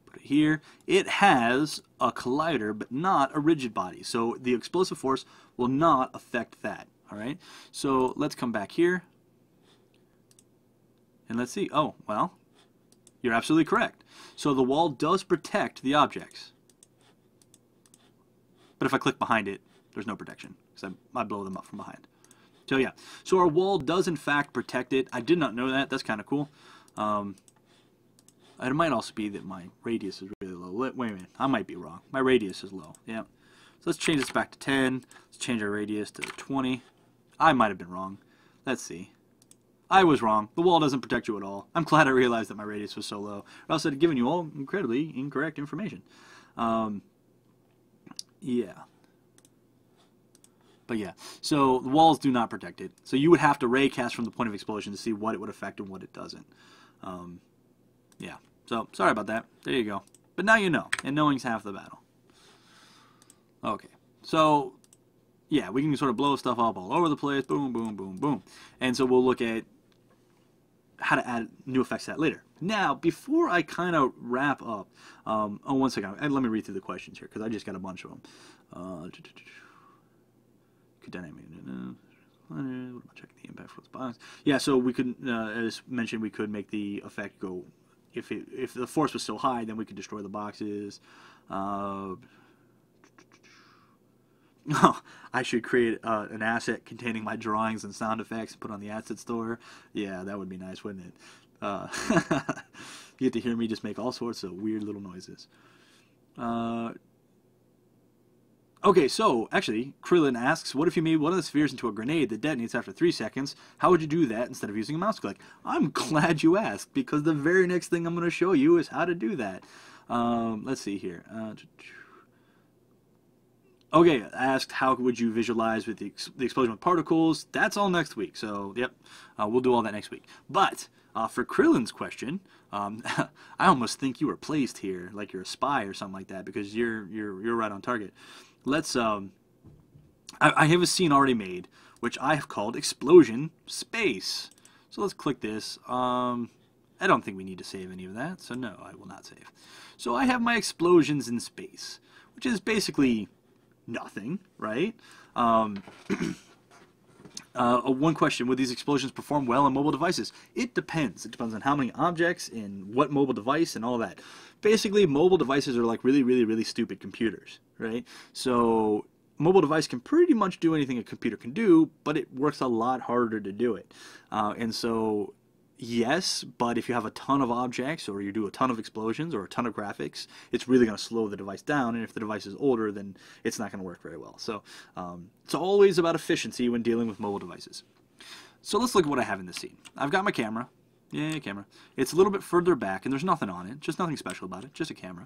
Put it here. It has a collider, but not a rigid body. So the explosive force will not affect that. All right. So let's come back here. And let's see. Oh, well, you're absolutely correct. So the wall does protect the objects. But if I click behind it, there's no protection, because I blow them up from behind. So yeah, so our wall does in fact protect it. I did not know that. That's kind of cool. It might also be that my radius is really low. Wait a minute, I might be wrong. My radius is low. Yeah. So let's change this back to 10. Let's change our radius to 20. I might have been wrong. Let's see. I was wrong. The wall doesn't protect you at all. I'm glad I realized that my radius was so low, or else I'd have given you all incredibly incorrect information. Yeah. But yeah, so the walls do not protect it. So you would have to raycast from the point of explosion to see what it would affect and what it doesn't. Yeah, so sorry about that. There you go. But now you know, and knowing's half the battle. Okay, so yeah, we can sort of blow stuff up all over the place. Boom, boom, boom, boom. And so we'll look at how to add new effects to that later. Now, before I kind of wrap up, oh, one second. Let me read through the questions here, because I just got a bunch of them. What am I checking the impact for the box? Yeah, so we could, as mentioned, we could make the effect go. If the force was so high, then we could destroy the boxes. I should create an asset containing my drawings and sound effects and put on the asset store. Yeah, that would be nice, wouldn't it? You get to hear me just make all sorts of weird little noises. Okay, so actually, Krillin asks, what if you made one of the spheres into a grenade that detonates after 3 seconds? How would you do that instead of using a mouse click? I'm glad you asked, because the very next thing I'm going to show you is how to do that. Let's see here. Okay, asked how would you visualize with the explosion of particles. That's all next week, so yep, we'll do all that next week. But for Krillin's question, I almost think you were placed here, like you're a spy or something like that, because you're right on target. Let's I have a scene already made, which I have called Explosion Space. So let's click this. I don't think we need to save any of that, so no, I will not save. So I have my explosions in space, which is basically nothing, right? One question, would these explosions perform well on mobile devices? It depends. It depends on how many objects and what mobile device and all that. Basically, mobile devices are like really, really, really stupid computers, right? So mobile device can pretty much do anything a computer can do, but it works a lot harder to do it. And so, yes, but if you have a ton of objects or you do a ton of explosions or a ton of graphics, it's really going to slow the device down, and if the device is older, then it's not going to work very well. So it's always about efficiency when dealing with mobile devices. So let's look at what I have in this scene. I've got my camera. Yay, camera. It's a little bit further back, and there's nothing on it, just nothing special about it, just a camera.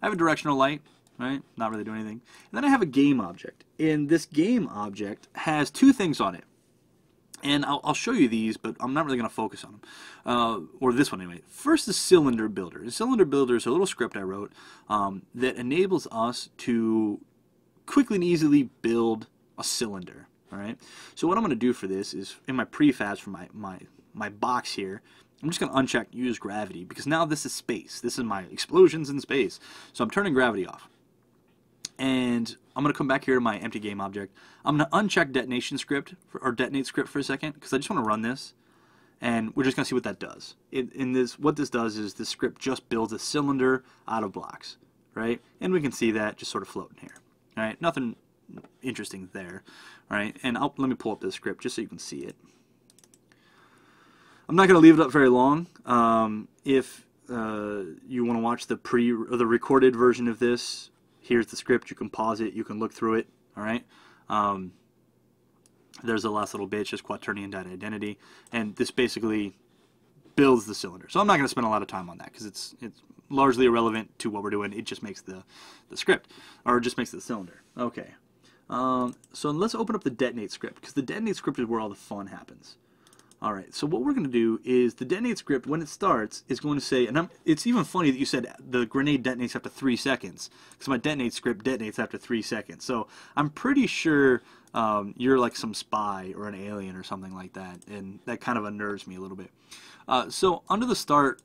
I have a directional light, right? Not really doing anything. And then I have a game object, and this game object has two things on it. And I'll show you these, but I'm not really going to focus on them. Or this one anyway. First, the cylinder builder. The cylinder builder is a little script I wrote that enables us to quickly and easily build a cylinder. All right. So what I'm going to do for this is, in my prefabs for my box here, I'm just going to uncheck use gravity, because now this is space. This is my explosions in space. So I'm turning gravity off. And I'm going to come back here to my empty game object. I'm going to uncheck detonation script, or detonate script for a second, because I just want to run this. And we're just going to see what that does. What this does is this script just builds a cylinder out of blocks, right? And we can see that just sort of floating here. All right, nothing interesting there, all right? And let me pull up this script just so you can see it. I'm not going to leave it up very long. If you want to watch the recorded version of this, here's the script. You can pause it. You can look through it. All right. There's the last little bit, just quaternion dot identity, and this basically builds the cylinder. So I'm not going to spend a lot of time on that because it's largely irrelevant to what we're doing. It just makes the script, or it just makes the cylinder. Okay. So let's open up the detonate script, because the detonate script is where all the fun happens. All right, so what we're going to do is the detonate script, when it starts, is going to say, and it's even funny that you said the grenade detonates after 3 seconds, because my detonate script detonates after 3 seconds. So I'm pretty sure you're like some spy or an alien or something like that, and that kind of unnerves me a little bit. So under the start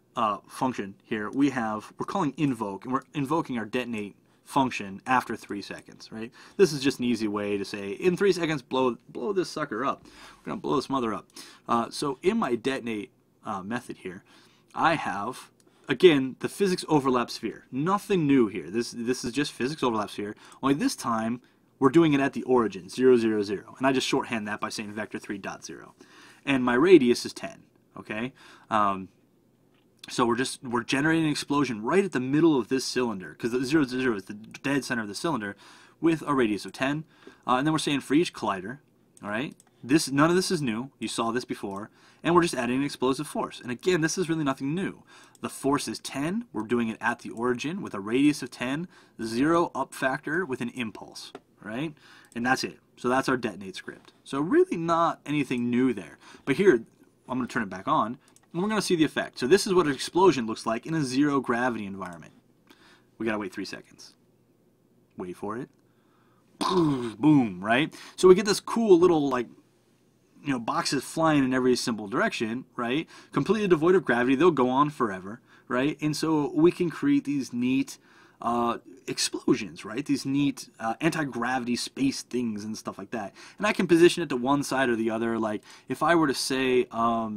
function here, we're calling invoke, and we're invoking our detonate function after 3 seconds, right? This is just an easy way to say, in 3 seconds, blow this sucker up. We're going to blow this mother up. So in my detonate method here, I have, again, the physics overlap sphere. Nothing new here. This is just physics overlap sphere, only this time we're doing it at the origin, 0, 0, 0. And I just shorthand that by saying vector 3 dot 0. And my radius is 10, okay? So we're generating an explosion right at the middle of this cylinder, because the 0, 0 is the dead center of the cylinder, with a radius of 10. And then we're saying for each collider, all right, none of this is new. You saw this before. And we're just adding an explosive force. And again, this is really nothing new. The force is 10. We're doing it at the origin with a radius of 10, 0 up factor with an impulse, right? And that's it. So that's our detonate script. So really not anything new there. But here, I'm going to turn it back on, and we're going to see the effect. So this is what an explosion looks like in a zero gravity environment. We got to wait 3 seconds. Wait for it. Boom, right? So we get this cool little, like, you know, boxes flying in every simple direction, right? Completely devoid of gravity. They'll go on forever, right? And so we can create these neat explosions, right? These neat anti-gravity space things and stuff like that. And I can position it to one side or the other. Like, if I were to say, I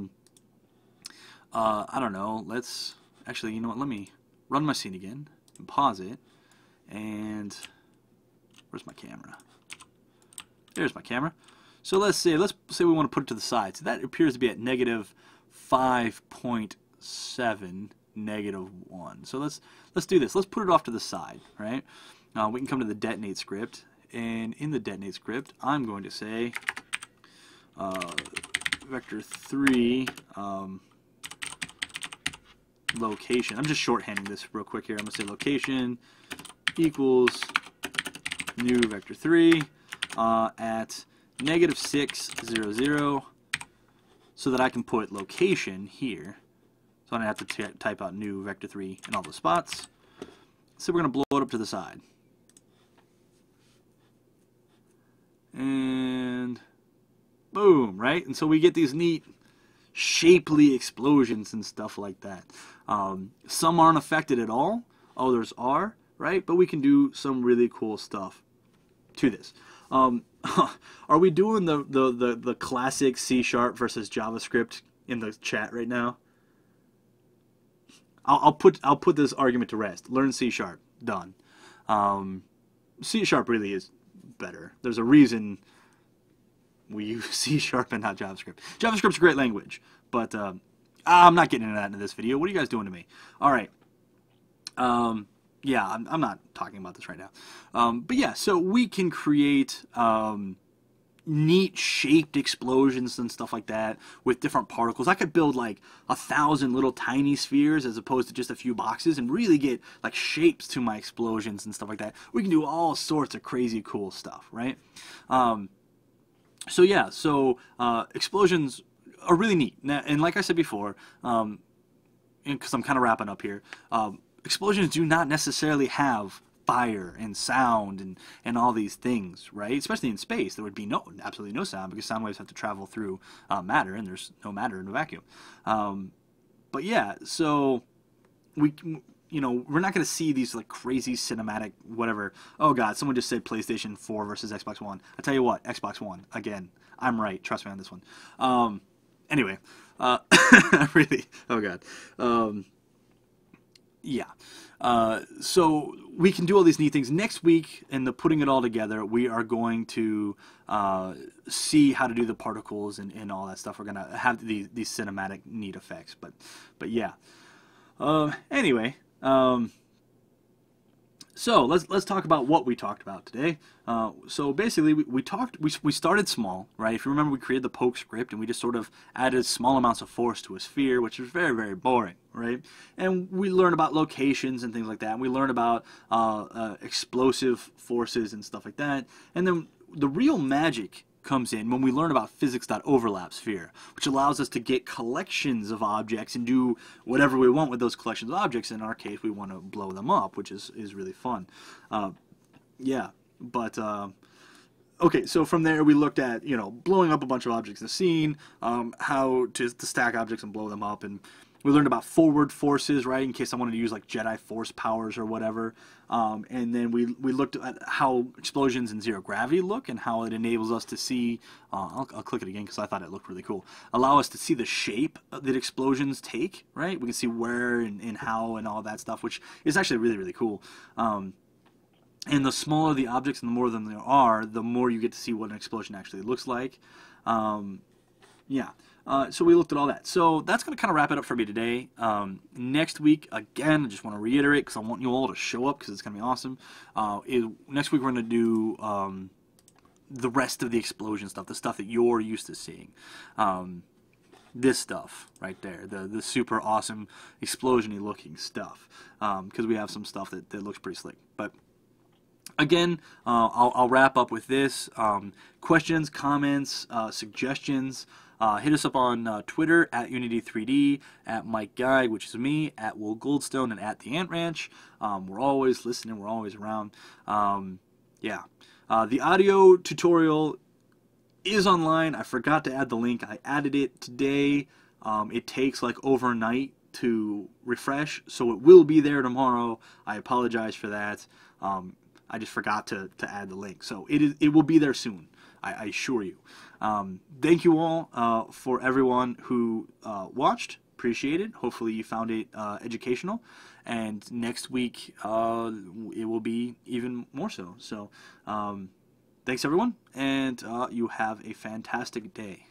don't know, let's, actually, you know what, let me run my scene again and pause it. And where's my camera? There's my camera. So let's say we want to put it to the side. So that appears to be at negative 5.7, negative 1. So let's do this. Let's put it off to the side, right? We can come to the detonate script, and in the detonate script, I'm going to say vector 3 location. I'm just shorthanding this real quick here. I'm going to say location equals new vector 3 at negative 6, 0, 0, so that I can put location here. So I don't have to type out new vector 3 in all the spots. So we're going to blow it up to the side. And boom, right? And so we get these neat shapely explosions and stuff like that. Some aren't affected at all. Others are, right? But we can do some really cool stuff to this. Are we doing the classic C# versus JavaScript in the chat right now? I'll put this argument to rest. Learn C#. Done. C# really is better. There's a reason we use C# and not JavaScript. JavaScript's a great language, but I'm not getting into that in this video. What are you guys doing to me? All right. Yeah, I'm not talking about this right now. But yeah, so we can create neat shaped explosions and stuff like that with different particles. I could build like 1,000 little tiny spheres as opposed to just a few boxes and really get like shapes to my explosions and stuff like that. We can do all sorts of crazy cool stuff, right? So yeah, so explosions are really neat. Now, and like I said before, because I'm kind of wrapping up here, explosions do not necessarily have fire and sound and all these things, right? Especially in space, there would be absolutely no sound because sound waves have to travel through matter, and there's no matter in a vacuum. But yeah, so we're not going to see these like crazy cinematic whatever. Oh god, someone just said PlayStation 4 versus Xbox One. I tell you what, Xbox One again. I'm right. Trust me on this one. Anyway, really. Oh god. Yeah. So we can do all these neat things. Next week, in the putting it all together, we are going to see how to do the particles and all that stuff. We're going to have these cinematic neat effects. But yeah. Anyway, so let's talk about what we talked about today. So basically, we started small, right? If you remember, we created the poke script, and we just sort of added small amounts of force to a sphere, which is very, very boring, right? And we learned about locations and things like that. And we learned about explosive forces and stuff like that. And then the real magic comes in when we learn about physics.overlap sphere, which allows us to get collections of objects and do whatever we want with those collections of objects. In our case, we want to blow them up, which is really fun. Yeah, but okay, so from there we looked at, blowing up a bunch of objects in the scene, how to stack objects and blow them up, and we learned about forward forces, right, in case I wanted to use like Jedi force powers or whatever. And then we looked at how explosions in zero gravity look and how it enables us to see, I'll click it again because I thought it looked really cool, allow us to see the shape that explosions take, right? We can see where and how and all that stuff, which is actually really, really cool. And the smaller the objects and the more of them there are, the more you get to see what an explosion actually looks like. Yeah. So we looked at all that. So that's going to kind of wrap it up for me today. Next week, again, I just want to reiterate because I want you all to show up because it's going to be awesome. Next week we're going to do the rest of the explosion stuff, the stuff that you're used to seeing. This stuff right there, the super awesome explosion-y looking stuff, because we have some stuff that looks pretty slick. But Again, I'll wrap up with this. Questions, comments, suggestions, hit us up on Twitter at Unity3D, at Mike Geig, which is me, at Will Goldstone, and at The Ant Ranch. We're always listening. We're always around. Yeah. The audio tutorial is online. I forgot to add the link. I added it today. It takes like overnight to refresh, so it will be there tomorrow. I apologize for that. I just forgot to add the link, so it will be there soon. I assure you. Thank you all for everyone who watched. Appreciate it. Hopefully you found it educational, and next week it will be even more so. So thanks everyone, and you have a fantastic day.